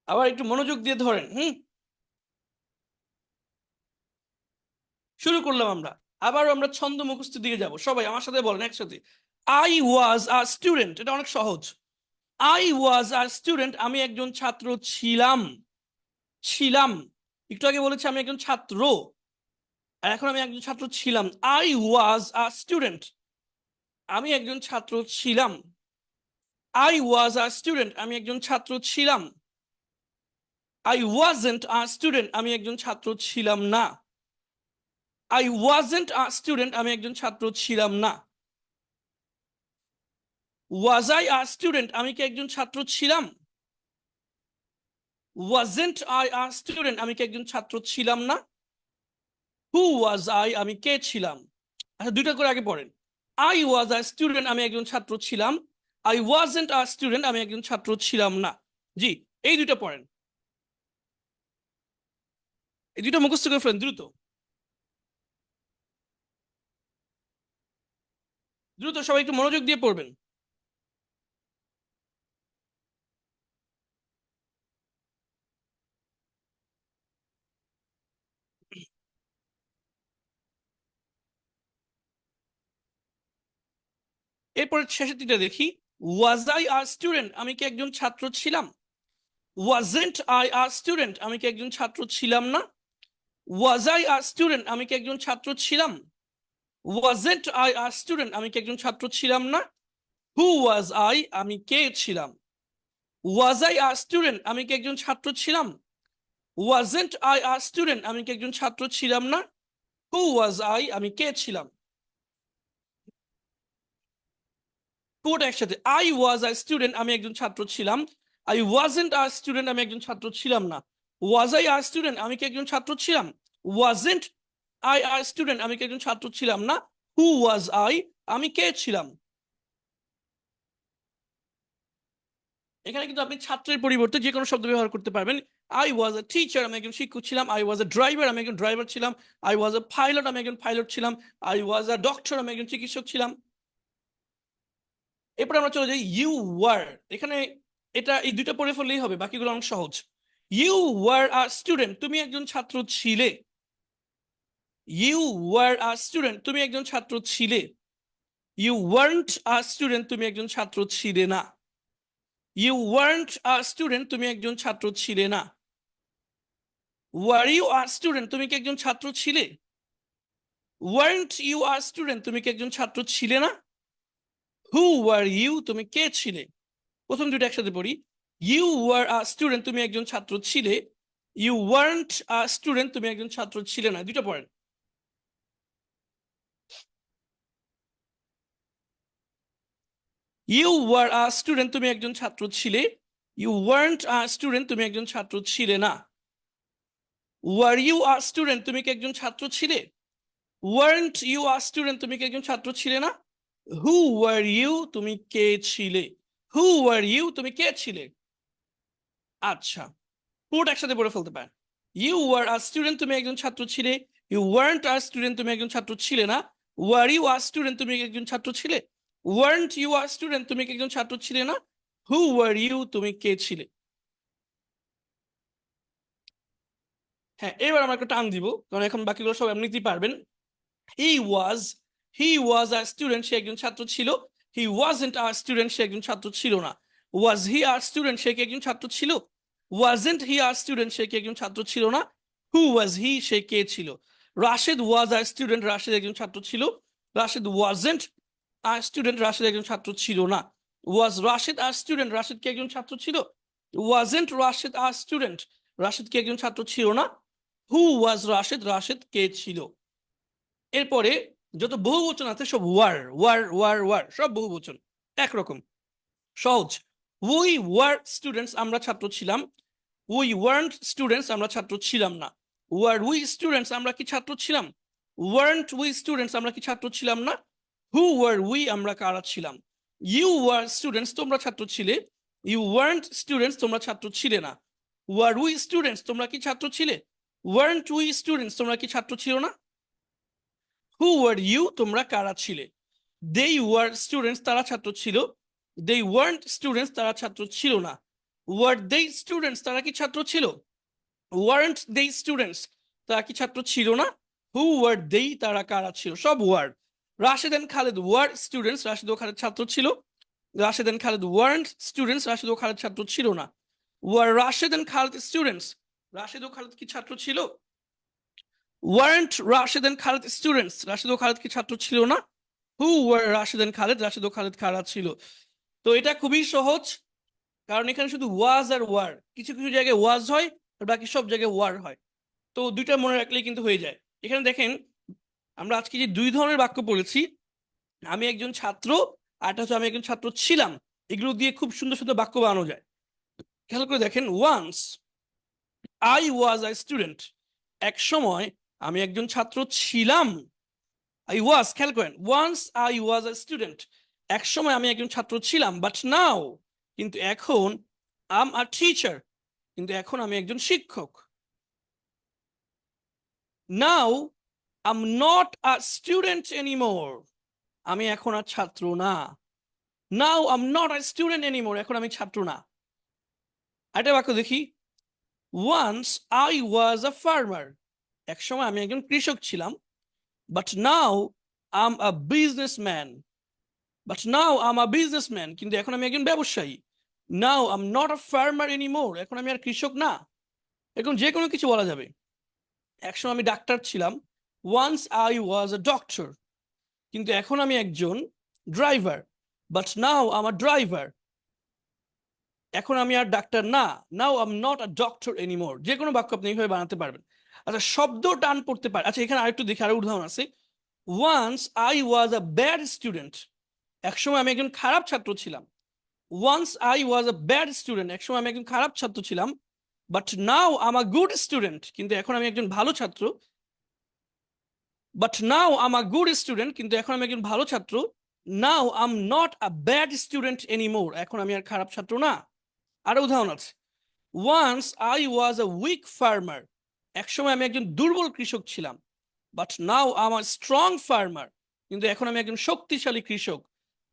আবার একটু মনোযোগ দিয়ে ধরেন। শুরু করলাম আমরা। আবারও আমরা ছন্দ মুখস্থের দিকে যাব। সবাই আমার সাথে বলেন একসাথে, আই ওয়াজ আ স্টুডেন্ট। এটা অনেক সহজ। আই ওয়াজ আ স্টুডেন্ট, আমি একজন ছাত্র ছিলাম। ছিলাম, একটু আগে বলেছি আমি একজন ছাত্র, আর এখন আমি একজন ছাত্র ছিলাম। আই ওয়াজ আ স্টুডেন্ট, আমি একজন ছাত্র ছিলাম। আই ওয়াজ আ স্টুডেন্ট, আমি একজন ছাত্র ছিলাম। আই ওয়াজেন্ট আ স্টুডেন্ট, আমি একজন ছাত্র ছিলাম না। আই ওয়াজেন্ট আ স্টুডেন্ট, আমি একজন ছাত্র ছিলাম না। ওয়াজ আই আ স্টুডেন্ট, আমি কি একজন ছাত্র ছিলাম? ওয়াজেন্ট আই আ স্টুডেন্ট, আমি কি একজন ছাত্র ছিলাম না? হু ওয়াজ আই, আমি কে ছিলাম? আচ্ছা, দুইটা করে আগে পড়েন। আই ওয়াজ আ স্টুডেন্ট, আমি একজন ছাত্র ছিলাম। আই ওয়াজেন্ট আ স্টুডেন্ট, আমি একজন ছাত্র ছিলাম না। জি, এই দুইটা পড়েন, এই দুইটা মুখস্থ করে ফেলেন দ্রুত দ্রুত, সবাই একটু মনোযোগ দিয়ে পড়বেন। এরপরে শেষের দিকটা দেখি। ওয়াজ আই আ স্টুডেন্ট, আমি কি একজন ছাত্র ছিলাম? ওয়াজেন্ট আই আ স্টুডেন্ট, আমি কি একজন ছাত্র ছিলাম না? ওয়াজ আই আ স্টুডেন্ট, আমি কি একজন ছাত্র ছিলাম? ওয়াজেন্ট আই আ স্টুডেন্ট, আমি কি একজন ছাত্র ছিলাম না? হু ওয়াজ আই, আমি কে ছিলাম? ওয়াজ আই আ স্টুডেন্ট, আমি কি একজন ছাত্র ছিলাম? ওয়াজেন্ট আই আ স্টুডেন্ট, আমি কি একজন ছাত্র ছিলাম না? হু ওয়াজ আই, আমি কে ছিলাম? পুরোটা একসাথে। আই ওয়াজ আ স্টুডেন্ট, আমি একজন ছাত্র ছিলাম। আই ওয়াজেন্ট আ স্টুডেন্ট, আমি একজন ছাত্র ছিলাম না। ওয়াজ আই আ স্টুডেন্ট, আমি কি একজন ছাত্র ছিলাম? ওয়াজেন্ট আই আ স্টুডেন্ট, আমি কি একজন ছাত্র ছিলাম না? হু ওয়াজ আই, আমি কে ছিলাম? এখানে কিন্তু আপনি ছাত্রের পরিবর্তে যে কোনো শব্দ ব্যবহার করতে পারবেন। আই ওয়াজ আ টিচার, আমি একজন শিক্ষক ছিলাম। আই ওয়াজ আ ড্রাইভার, আমি একজন ড্রাইভার ছিলাম। আই ওয়াজ আ পাইলট, আমি একজন পাইলট ছিলাম। আই ওয়াজ আ ডক্টর, আমি একজন চিকিৎসক ছিলাম। এরপর আমরা চলে যাই ইউ ওয়ার। এখানে এটা এই দুইটা পড়ে ফেললেই হবে, বাকিগুলো অনেক সহজ। ইউ ওয়ার আ স্টুডেন্ট, তুমি একজন ছাত্র ছিলে। ইউ ওয়ার আ স্টুডেন্ট, তুমি একজন ছাত্র ছিলে। ইউ ওয়ার্নট আ স্টুডেন্ট, তুমি একজন ছাত্র ছিলে না। ইউ ওয়ার্নট আ স্টুডেন্ট, তুমি একজন ছাত্র ছিলে না। ওয়ার ইউ আর স্টুডেন্ট, তুমি কি একজন ছাত্র ছিলে? ওয়ারেন্ট ইউ আর স্টুডেন্ট, তুমি কি একজন ছাত্র ছিলে না? হু ওয়ার ইউ, তুমি কে ছিলে? প্রথম দুটো একসাথে পড়ি। ইউ ওয়ার আ স্টুডেন্ট, তুমি একজন ছাত্র ছিলে। ইউ ওয়ারেন্ট আ স্টুডেন্ট, তুমি একজন ছাত্র ছিলে না। দুটো পড়েন। ইউ ওয়ার আ স্টুডেন্ট, তুমি একজন ছাত্র ছিলে। ইউ ওয়ারেন্ট আ স্টুডেন্ট, তুমি একজন ছাত্র ছিলে না। ওয়ার ইউ আ স্টুডেন্ট, তুমি কি একজন ছাত্র ছিলে? ওয়ারেন্ট ইউ আ স্টুডেন্ট, তুমি কি একজন ছাত্র ছিলে না? হু ওয়ার ইউ, তুমি কে ছিলে? হু ওয়ার ইউ, তুমি কে ছিলে? আচ্ছা, পুরোটা একসাথে পড়ে ফেলতে পারেন। ইউ ওয়ার আ স্টুডেন্ট, তুমি একজন ছাত্র ছিলে। ইউ ওয়ারেন্ট আ স্টুডেন্ট, তুমি একজন ছাত্র ছিলে না। ওয়ার ইউ আ স্টুডেন্ট, তুমি একজন ছাত্র ছিলে। ওয়ারেন্ট ইউ আ স্টুডেন্ট, তুমি কি একজন ছাত্র ছিলে না। হু ওয়ার ইউ, তুমি কে ছিলে? হ্যাঁ, এবার আমরা একটা টান দিব, কারণ এখন বাকিগুলো সব এমনিতেই পারবেন। হি ওয়াজ, হি ওয়াজ আ স্টুডেন্ট, সে একজন ছাত্র ছিল। হি ওয়াজন্ট আ স্টুডেন্ট, সে একজন ছাত্র ছিল না। ওয়াজ হি আর স্টুডেন্ট, সে কি একজন ছাত্র ছিল? ওয়াজন্ট হি আর স্টুডেন্ট, সে কি একজন ছাত্র ছিল না। হু ওয়াজ হি, সে কে ছিল? রাশেদ ওয়াজ আ স্টুডেন্ট, রাশেদ একজন ছাত্র ছিল। রাশেদ ওয়াজন্ট আ স্টুডেন্ট, রাশেদ একজন ছাত্র ছিল না। ওয়াজ রাশেদ আর স্টুডেন্ট, রাশেদ কি একজন ছাত্র ছিল? Wasn't Rashed are student, Rashed কি একজন ছাত্র ছিল না। হু ওয়াজ রাশেদ, রাশেদ কে ছিল? এরপরে যত বহুবচন আছে সব ওয়ার ওয়ার ওয়ার ওয়ার, সব বহুবচন একরকম সহজ। উই ওয়ার স্টুডেন্টস, আমরা ছাত্র ছিলাম। উই ওয়ার্ন্ট স্টুডেন্টস, আমরা ছাত্র ছিলাম না। ওয়ার উই স্টুডেন্টস, আমরা কি ছাত্র ছিলাম? ওয়ার্ন্ট উই স্টুডেন্টস, আমরা কি ছাত্র ছিলাম না। হু ওয়ার উই, আমরা কারা ছিলাম? ইউ ওয়ার স্টুডেন্টস, তোমরা ছাত্র ছিলে। ইউ ওয়ার্ন্ট স্টুডেন্টস, তোমরা ছাত্র ছিলে না। ওয়ার উই স্টুডেন্টস, তোমরা কি ছাত্র ছিলে? ওয়ার্ন্ট উই স্টুডেন্টস, তোমরা কি ছাত্র ছিল না। হু ওয়ার ইউ, তোমরা কারা ছিলে? দে ওয়ার স্টুডেন্টস, তারা ছাত্র ছিল। দে ওয়ার্ন্ট স্টুডেন্টস, তারা ছাত্র ছিল না। ওয়ার দে স্টুডেন্টস, তারা কি ছাত্র ছিল? ওয়ারেন্ট দে স্টুডেন্টস, তারা কি ছাত্র ছিল না। হু ওয়ার দে, তারা কারা ছিল, সব word. Rashed and Khaled were students, Rashed ও খালেদ ছাত্র ছিল। Rashed and Khaled weren't students, Rashed ও খালেদ ছাত্র ছিল না। Were Rashed and Khaled students, Rashed ও খালেদ কি ছাত্র ছিল? Weren't Rashed and Khaled students, Rashed ও খালেদ কি ছাত্র ছিল না। Who were Rashed and Khaled, Rashed ও খালেদ কারা ছিল? তো এটা খুবই সহজ, কারণ এখানে শুধু ওয়াজ আর ওয়ার, কিছু কিছু জায়গায় ওয়াজ হয় আর বাকি সব জায়গায় ওয়ার হয়। তো দুইটা মনে রাখলেই কিন্তু হয়ে যায়। এখানে দেখেন, আমরা আজকে যে দুই ধরনের বাক্য পড়েছি, আমি একজন ছাত্র আর একটা হচ্ছে আমি একজন ছাত্র ছিলাম, এগুলো দিয়ে খুব সুন্দর সুন্দর বাক্য বানানো যায়। খেয়াল করে দেখেন, once I was a student, এক সময় আমি একজন ছাত্র ছিলাম। আই ওয়াজ, খেয়াল করেন, once I was a student, এক সময় আমি একজন ছাত্র ছিলাম। বাট নাও, কিন্তু এখন, আম আ টিচার, কিন্তু এখন আমি একজন শিক্ষক। Now I'm not a student anymore, আমি এখন আর ছাত্র না। Now I'm not a student anymore, এখন আমি ছাত্র না। আরেকটা বাক্য দেখি, once I was a farmer, এক সময় আমি একজন কৃষক ছিলাম। But now I'm a businessman, but now I'm a businessman, কিন্তু এখন আমি একজন ব্যবসায়ী। Now I'm not a farmer anymore, এখন আমি আর কৃষক না। এখন যে কোনো কিছু বলা যাবে। একসময় আমি ডাক্তার ছিলাম। Once I was a doctor, কিন্তু এখন আমি একজন driver. But now I'm a driver, এখন আমি আর ডাক্তার না। Now I'm not a doctor anymore, যে কোনো বাক্য আপনি এইভাবে বানাতে পারবেন। আচ্ছা, শব্দ টান পড়তে পারে। আচ্ছা, এখানে আরেকটু দেখি, আরো উদাহরণ আছে। Once I was a bad student, একসময় আমি একজন খারাপ ছাত্র ছিলাম। Once I was a bad student, একসময় আমি একজন খারাপ ছাত্র ছিলাম। But now I'm a good student, কিন্তু এখন আমি একজন ভালো ছাত্র। But now I'm a good student, কিন্তু এখন আমি একজন ভালো ছাত্র। Now I'm not a bad student anymore, এখন আমি আর খারাপ ছাত্র না। আরো উদাহরণ আছে। Once I was a weak farmer, একসময় আমি একজন দুর্বল কৃষক ছিলাম। But now I'm a strong farmer, কিন্তু এখন আমি একজন শক্তিশালী কৃষক।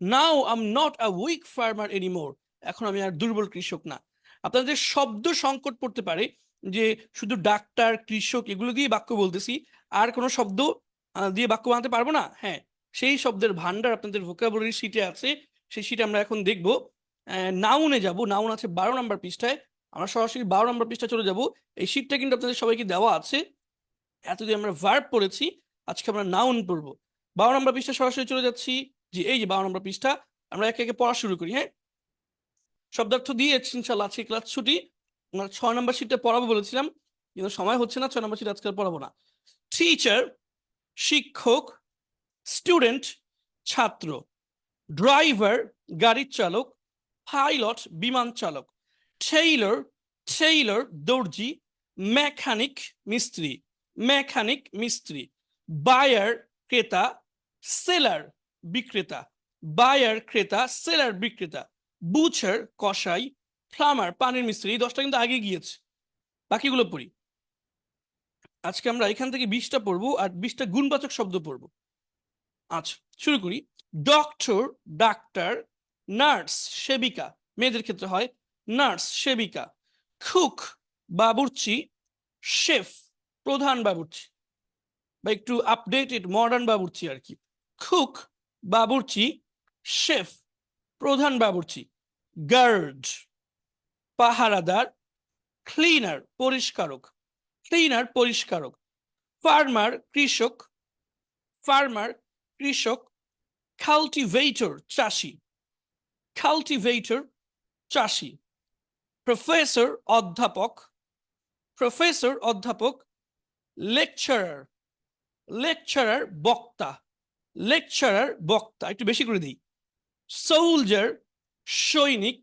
Now I'm not a weak farmer anymore, এখন আমি আর দুর্বল কৃষক না। আপনাদের শব্দ সংকট পড়তে পারে যে শুধু ডাক্তার, কৃষক এগুলো দিয়ে বাক্য বলতেছি, আর কোনো শব্দ দিয়ে বাক্য বানাতে পারবো না। হ্যাঁ, সেই শব্দের ভান্ডার আপনাদের ভোকাবুলারি শিটে আছে, সেই শিটে আমরা এখন দেখবো। নাউনে যাব, নাউন আছে 12 নম্বর পৃষ্ঠায়। আমরা সরাসরি 12 নম্বর পৃষ্ঠা চলে যাব। এই শীটটা কিন্তু আপনাদের সবাইকে দেওয়া আছে। এতদিন আমরা ভার্ব পড়েছি, আজকে আমরা নাউন পড়বো। 12 নম্বর পৃষ্ঠা সরাসরি চলে যাচ্ছি। জি এই যে 12 নম্বর পৃষ্ঠা, আমরা একে একে পড়া শুরু করি। হ্যাঁ, শব্দার্থ দিয়ে ইনশাল্লাহ আজকে ক্লাস ছুটি। আমরা 6 নম্বর শীটটা পড়াবো বলেছিলাম, কিন্তু সময় হচ্ছে না, 6 নম্বর শীট আজকে পড়াবো না। টিচার শিক্ষক, স্টুডেন্ট ছাত্র, ড্রাইভার গাড়ির চালক, পাইলট বিমান চালক, টেইলর টেইলর দর্জি, মেকানিক মিস্ত্রি, মেকানিক মিস্ত্রি, বায়ার ক্রেতা, সেলার বিক্রেতা, বায়ার ক্রেতা, সেলার বিক্রেতা, বুচার কসাই, প্লামার পানির মিস্ত্রি। এই 10টা কিন্তু আগে গিয়েছে, বাকিগুলো পড়ি। আজকে আমরা এখান থেকে 20টা পড়বো আর 20টা গুণবাচক শব্দ পড়বো। আচ্ছা শুরু করি। ডক্টর ডাক্তার, নার্স সেবিকা, মেয়েদের ক্ষেত্রে হয় নার্স সেবিকা, কুক বাবুর্চি, শেফ প্রধান বাবুর্চি বা একটু আপডেটেড মডার্ন বাবুর্চি আর কি। কুক বাবুর্চি, শেফ প্রধান বাবুর্চি, গার্ড পাহারাদার, ক্লিনার পরিষ্কারক, ক্লিনার পরিষ্কারক, ফার্মার কৃষক, ফার্মার কৃষক, কাল্টিভেটর চাষি, কাল্টিভেটর চাষি, প্রফেসর অধ্যাপক, প্রফেসর অধ্যাপক, লেকচারার, লেকচারার বক্তা, লেকচারার বক্তা, একটু বেশি করে দিই। সোলজার সৈনিক,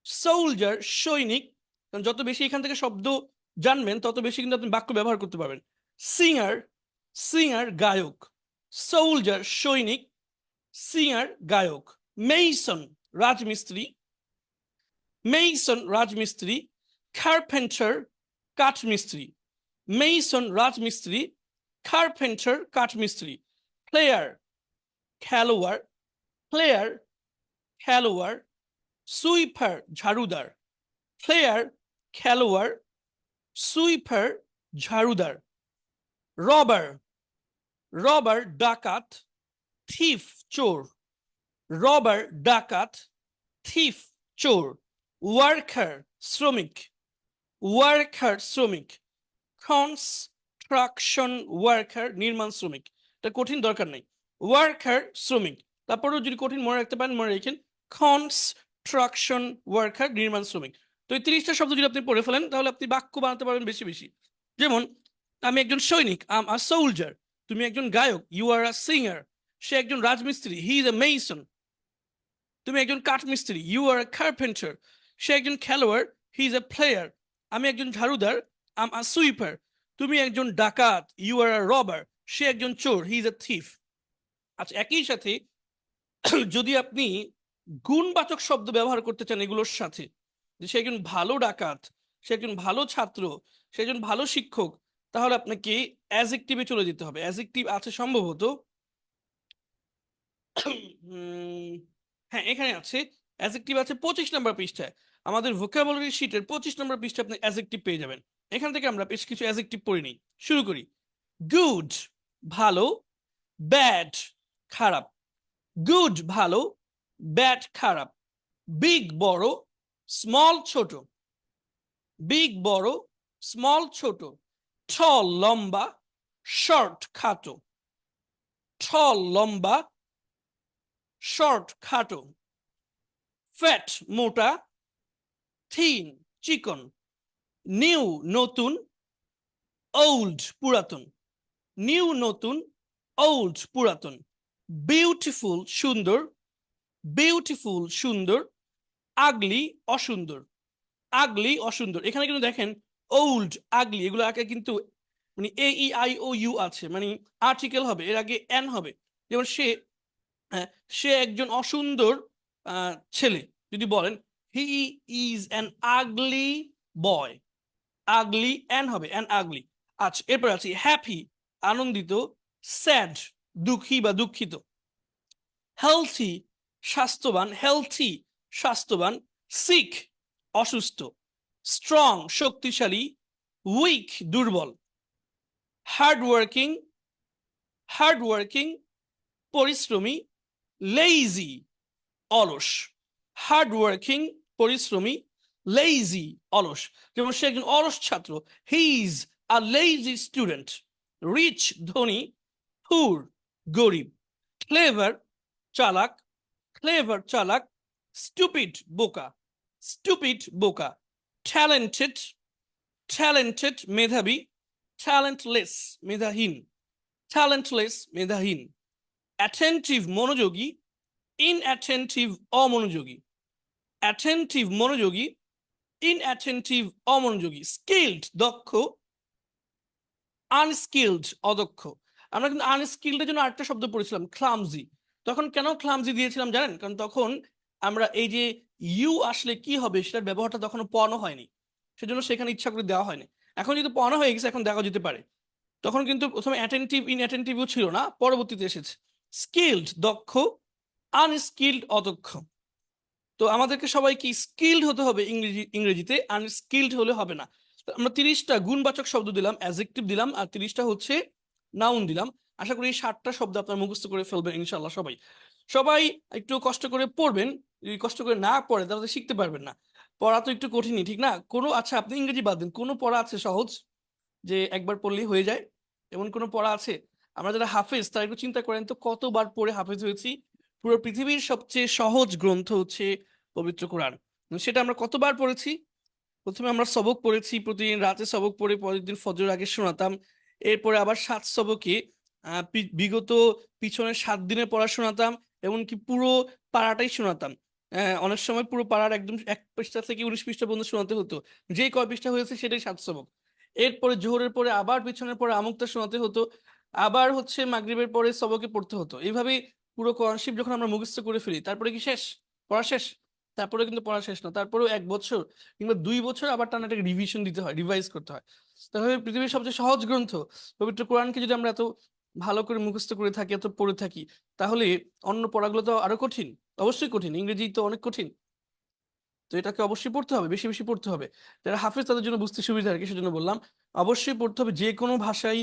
সোলজার সৈনিক, কারণ যত বেশি এখান থেকে শব্দ জানবেন তত বেশি কিন্তু আপনি বাক্য ব্যবহার করতে পারবেন। সিঙ্গার, সিঙ্গার গায়ক, সোলজার সৈনিক, সিঙ্গার গায়ক, মেইসন রাজমিস্ত্রি, মেইসন রাজমিস্ত্রি, কার্পেন্টার কাঠমিস্ত্রি, মেইসন রাজমিস্ত্রি, কার্পেন্টার কাঠমিস্ত্রি, প্লেয়ার খেলোয়াড়, প্লেয়ার খেলোয়াড়, সুইপার ঝাড়ুদার, প্লেয়ার খেলোয়াড়, সুইপার ঝাড়ুদার, রবার, রবার ডাকাত, থিফ চোর, রবার ডাকাত, থিফ চোর, ওয়ার্কার শ্রমিক, ওয়ার্কার শ্রমিক, কনস্ট্রাকশন ওয়ার্কার নির্মাণ শ্রমিক। এটা কঠিন দরকার নেই, ওয়ার্কার শ্রমিক। তারপরেও যদি কঠিন মনে রাখতে পারেন মনে রাখেন কনস্ট্রাকশন ওয়ার্কার নির্মাণ শ্রমিক। তো এই 30টা শব্দ যদি আপনি পড়ে ফেলেন তাহলে আপনি বাক্য বানাতে পারবেন বেশি বেশি। যেমন আমি একজন সৈনিক, আই এম আ সোলজার। তুমি একজন গায়ক, ইউ আর আ সিঙ্গার। সে একজন রাজমিস্ত্রি, হি ইজ আ মেসন। তুমি একজন কাঠমিস্ত্রি, ইউ আর আ কার্পেন্টার। সে একজন খেলোয়াড়, হি ইজ আ প্লেয়ার। আমি একজন ঝাড়ুদার, আই এম আ সুইপার। তুমি একজন ডাকাত, ইউ আর আ রবার। সে একজন চোর, হি ইজ আ থিফ। আচ্ছা একই সাথে যদি আপনি গুণবাচক শব্দ ব্যবহার করতে চান এগুলোর সাথে, যে সে একজন ভালো ডাকাত, সে একজন ভালো ছাত্র, সে একজন ভালো শিক্ষক, তাহলে আপনাকে অ্যাজেক্টিভে চলে যেতে হবে। অ্যাজেক্টিভ আছে সম্ভবত, হ্যাঁ এখানে আছে অ্যাজেক্টিভ আছে 25 নম্বর পৃষ্ঠায়। আমাদের ভোকাবুলারি শিটের 25 নম্বর পৃষ্ঠায় আপনি অ্যাজেক্টিভ পেয়ে যাবেন। এখান থেকে আমরা বেশ কিছু অ্যাজেক্টিভ পড়ে নিই। শুরু করি। গুড ভালো, ব্যাড খারাপ, গুড ভালো, ব্যাড খারাপ, বিগ বড়, স্মল ছোট, বিগ বড়, স্মল ছোট, টল লম্বা, শর্ট খাটো, টল লম্বা, শর্ট খাটো, ফ্যাট মোটা, থিন চিকন, নিউ নতুন, ওল্ড পুরাতন, নিউ নতুন, ওল্ড পুরাতন, বিউটিফুল সুন্দর, বিউটিফুল সুন্দর, আগলি অসুন্দর, আগলি অসুন্দর। এখানে কিন্তু দেখেন ওল্ড আগলি এগুলো আগে কিন্তু মানে এ ই আই ও ইউ আছে, মানে আর্টিকেল হবে, এর আগে এন হবে। যেমন সে, সে একজন অসুন্দর ছেলে যদি বলেন হি is an ugly boy, ugly N হবে, অ্যান আগলি। আচ্ছা এরপর আছি হ্যাপি আনন্দিত, স্যাড দুঃখী বা দুঃখিত, হেলথি স্বাস্থ্যবান, হেলথি স্বাস্থ্যবান, সিক অসুস্থ, স্ট্রং শক্তিশালী, উইক দুর্বল, হার্ডওয়ার্কিং, হার্ডওয়ার্কিং পরিশ্রমী, লেইজি অলস, হার্ডওয়ার্কিং পরিশ্রমী, লেজি অলস, যেমন সে একজন অলস ছাত্র। He is a lazy student. Rich ধনী, পুর গরিব। ক্লেভার চালাক, ক্লেভার চালাক। স্টুপিড বোকা, স্টুপিড বোকা। ট্যালেন্টেড, ট্যালেন্টেড মেধাবী। ট্যালেন্টলেস মেধাহীন, ট্যালেন্টলেস মেধাহীন। অ্যাটেন্টিভ মনোযোগী, ইনঅ্যাটেন্টিভ অমনোযোগী। অ্যাটেন্টিভ মনোযোগী, ইনঅ্যাটেন্টিভ অমনোযোগী। স্কিলড দক্ষ, আনস্কিলড অদক্ষ। আমরা কিন্তু আনস্কিলডের জন্য আরেকটা শব্দ পড়েছিলাম, ক্লামজি। তখন কেন ক্লামজি দিয়েছিলাম জানেন? কারণ তখন আমরা এই যে ইউ আসলে কি হবে সেটার ব্যবহারটা তখনও পড়ানো হয়নি, সেজন্য সেখানে ইচ্ছা করে দেওয়া হয়নি। এখন যেহেতু পড়ানো হয়ে গেছে, এখন দেখা যেতে পারে। তখন কিন্তু প্রথমে অ্যাটেন্টিভ ইনঅ্যাটেন্টিভও ছিল না, পরবর্তীতে এসেছে। স্কিলড দক্ষ, আনস্কিলড অদক্ষ। তো আমাদেরকে সবাইকে স্কিলড হতে হবে ইংরেজিতে, আনস্কিলড হলে হবে না। আমরা 30টা গুণবাচক শব্দ দিলাম, অ্যাডজেক্টিভ দিলাম, আর 30টা হচ্ছে নাউন দিলাম। আশা করি এই 60টা শব্দ আপনার মুখস্থ করে ফেলবেন ইনশাল্লাহ। সবাই সবাই একটু কষ্ট করে পড়বেন। যদি কষ্ট করে না পড়ে তাহলে শিখতে পারবেন না। পড়া তো একটু কঠিনই, ঠিক না? কোনো, আচ্ছা আপনি ইংরেজি বাদ দিন, কোনো পড়া আছে সহজ যে একবার পড়লেই হয়ে যায়? এমন কোনো পড়া আছে? আমরা যারা হাফেজ তারা একটু চিন্তা করেন তো, কতবার পড়ে হাফেজ হয়েছি। পুরো পৃথিবীর সবচেয়ে সহজ গ্রন্থ হচ্ছে পবিত্র কোরআন। সেটা আমরা কতবার পড়েছি? প্রথমে আমরা সবক পড়েছি, প্রতিদিন রাতে সবক পড়ে পরের দিন ফজর আগে শোনাতাম। এরপরে আবার 7 সবকে বিগত পিছনের 7 দিনের পড়া শোনাতাম, এমনকি পুরো পাড়াটাই শোনাতাম। অনেক সময় পুরো পাড়ার একদম 1 পৃষ্ঠা থেকে 19 পৃষ্ঠা পর্যন্ত শোনাতে হতো। যে কয় পৃষ্ঠা হয়েছে সেটাই 7 সবক। এরপরে জোহরের পরে আবার পিছনের পরে আমুকটা শোনাতে হতো। আবার হচ্ছে মাগরিবের পরে সবকে পড়তে হতো। এইভাবে পুরো কোরআন শরীফ যখন আমরা মুখস্থ করে ফেলি, তারপরে কি শেষ? পড়া শেষ? তারপরে কিন্তু পড়া শেষ না, তারপরেও 1 বছর কিংবা 2 বছর আবার টানা এটাকে রিভিশন দিতে হয়, রিভাইজ করতে হয়। তাহলে পৃথিবীর সবচেয়ে সহজ গ্রন্থ পবিত্র কোরআনকে যদি আমরা এত ভালো করে মুখস্থ করে থাকি, এত পড়ে থাকি, তাহলে অন্য পড়াগুলো তো আরো কঠিন। অবশ্যই কঠিন, ইংরেজি তো অনেক কঠিন। তো এটাকে অবশ্যই পড়তে হবে, বেশি বেশি পড়তে হবে। যারা হাফেজ তাদের জন্য বুঝতে সুবিধা আর কি, সেজন্য বললাম অবশ্যই পড়তে হবে। যে কোনো ভাষাই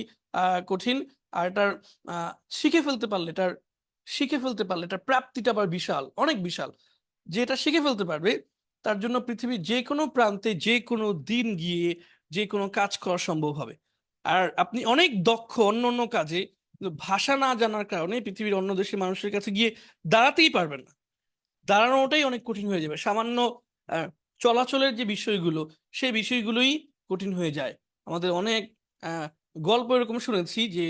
কঠিন, আর এটার আহ, শিখে ফেলতে পারলে এটার শিখে ফেলতে পারলে এটার প্রাপ্তিটা আবার বিশাল, অনেক বিশাল। যে এটা শিখে ফেলতে পারবে তার জন্য পৃথিবীর যে কোনো প্রান্তে যে কোনো দিন গিয়ে যে কোনো কাজ করা সম্ভব হবে। আর আপনি অনেক দক্ষ অন্য অন্য কাজে, কিন্তু ভাষা না জানার কারণে পৃথিবীর অন্য দেশের মানুষের কাছে গিয়ে দাঁড়াতেই পারবেন না। দাঁড়ানোটাই অনেক কঠিন হয়ে যাবে। সামান্য আহ, চলাচলের যে বিষয়গুলো, সেই বিষয়গুলোই কঠিন হয়ে যায়। আমাদের অনেক আহ, গল্প এরকম শুনেছি যে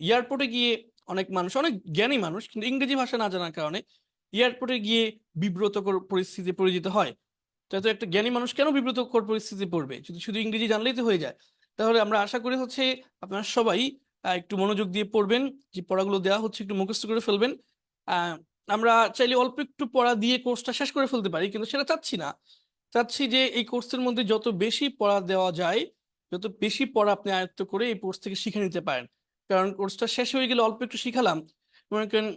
এয়ারপোর্টে গিয়ে অনেক মানুষ, অনেক জ্ঞানী মানুষ, কিন্তু ইংরেজি ভাষা না জানার কারণে এয়ারপোর্টে গিয়ে বিব্রতকর পরিস্থিতিতে পড়ে যেতে হয়। তো এত একটা জ্ঞানী মানুষ কেন বিব্রতকর পরিস্থিতিতে পড়বে যদি শুধু ইংরেজি জানলেই তো হয়ে যায়? তাহলে আমরা আশা করি হচ্ছে আপনারা সবাই একটু মনোযোগ দিয়ে পড়বেন, যে পড়াগুলো দেওয়া হচ্ছে একটু মুখস্থ করে ফেলবেন। আহ আমরা চাইলে অল্প একটু পড়া দিয়ে কোর্সটা শেষ করে ফেলতে পারি, কিন্তু সেটা চাচ্ছি না। চাচ্ছি যে এই কোর্সের মধ্যে যত বেশি পড়া দেওয়া যায়, যত বেশি পড়া আপনি আয়ত্ত করে এই কোর্স থেকে শিখে নিতে পারেন। কারণ কোর্সটা শেষ হয়ে গেলে অল্প একটু শিখালাম, মনে করেন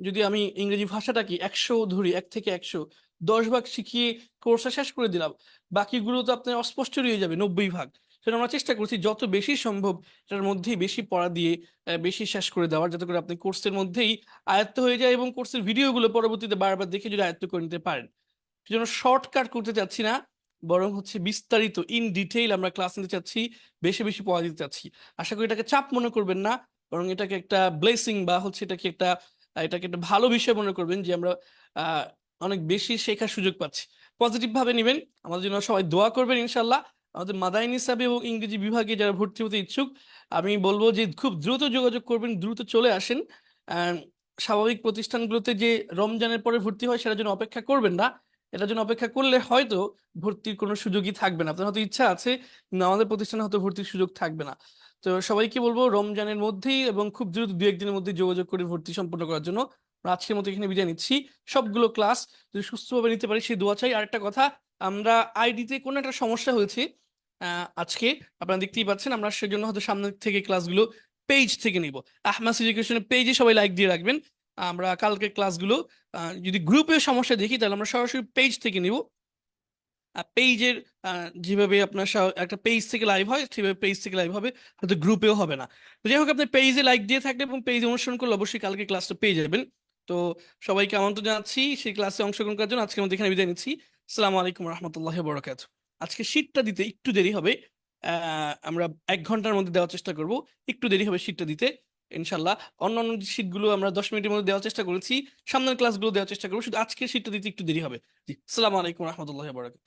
যদি আমি ইংরেজি ভাষাটাকে 100 ধরি, 1 থেকে 100, 10 ভাগ শিখিয়ে কোর্সটা শেষ করে দিলাম, বাকিগুলো তো আপনার অস্পষ্ট রয়ে যাবে 90 ভাগ। সেটা আমরা চেষ্টা করছি যত বেশি সম্ভব এটার মধ্যেই বেশি পড়া দিয়ে বেশি শেষ করে দেওয়ার, যাতে করে আপনি কোর্সের মধ্যেই আয়ত্ত হয়ে যায় এবং কোর্সের ভিডিওগুলো পরবর্তীতে বারবার দেখে যদি আয়ত্ত করে নিতে পারেন। সেজন্য শর্টকাট করতে চাচ্ছি না, বরং হচ্ছে বিস্তারিত ইন ডিটেইল আমরা ক্লাস নিতে চাচ্ছি, বেশি বেশি পড়া দিতে চাচ্ছি। আশা করি এটাকে চাপ মনে করবেন না, বরং এটাকে একটা ব্লেসিং বা হচ্ছে এটাকে একটা ভালো বিষয় মনে করবেন, যে আমরা আহ অনেক বেশি শেখার সুযোগ পাচ্ছি। পজিটিভ ভাবে নেবেন, আমাদের জন্য সবাই দোয়া করবেন ইনশাল্লাহ। আমাদের মাদাইন হিসাবে এবং ইংরেজি বিভাগে যারা ভর্তি হতে ইচ্ছুক, আমি বলবো যে খুব দ্রুত যোগাযোগ করবেন, দ্রুত চলে আসেন। আহ, স্বাভাবিক প্রতিষ্ঠানগুলোতে যে রমজানের পরে ভর্তি হয় সেটার জন্য অপেক্ষা করবেন না। এটার জন্য অপেক্ষা করলে হয়তো ভর্তির কোনো সুযোগই থাকবে না। আপনার হয়তো ইচ্ছা আছে, কিন্তু আমাদের প্রতিষ্ঠানে হয়তো ভর্তির সুযোগ থাকবে না। তো সবাইকে বলবো রমজানের মধ্যেই এবং খুব দ্রুত 2-1 দিনের মধ্যে যোগাযোগ করে ভর্তি সম্পন্ন করার জন্য। আমরা আজকের মতো এখানে বিদায় নিচ্ছি। সবগুলো ক্লাস যদি সুস্থভাবে নিতে পারি সেই দোয়া চাই। আরেকটা কথা, আমরা আইডিতে কোনো একটা সমস্যা হয়েছে আজকে, আপনারা দেখতেই পাচ্ছেন, আমরা সেজন্য হয়তো সামনে থেকে ক্লাসগুলো পেজ থেকে নিব। আহমাস এডুকেশনের পেজে সবাই লাইক দিয়ে রাখবেন। আমরা কালকের ক্লাসগুলো যদি গ্রুপে সমস্যা দেখি তাহলে আমরা সরাসরি পেজ থেকে নিব। পেজের যেভাবে আপনার একটা পেজ থেকে লাইভ হয় সেভাবে পেজ থেকে লাইভ হবে, হয়তো গ্রুপেও হবে না। তো যাই হোক, আপনি পেজে লাইক দিয়ে থাকলে এবং পেজে অনুসরণ করলে অবশ্যই কালকে ক্লাসটা পেয়ে যাবেন। তো সবাইকে আমন্ত্রণ জানাচ্ছি সেই ক্লাসে অংশগ্রহণ করার জন্য। আজকের মধ্যে এখানে বিদায় নিচ্ছি। আসসালামু আলাইকুম রহমতুল্লাহ বরকাত। আজকে শীটটা দিতে একটু দেরি হবে। আমরা 1 ঘন্টার মধ্যে দেওয়ার চেষ্টা করব। একটু দেরি হবে শীটটা দিতে ইনশাল্লাহ। অন্যান্য শীটগুলো আমরা 10 মিনিটের মধ্যে দেওয়ার চেষ্টা করেছি। সামনের ক্লাসগুলো দেওয়ার চেষ্টা করবো, শুধু আজকের শীটটা দিতে একটু দেরি হবে। জি, আসসালামু আলাইকুম রহমতুল্লাহ বরকাত।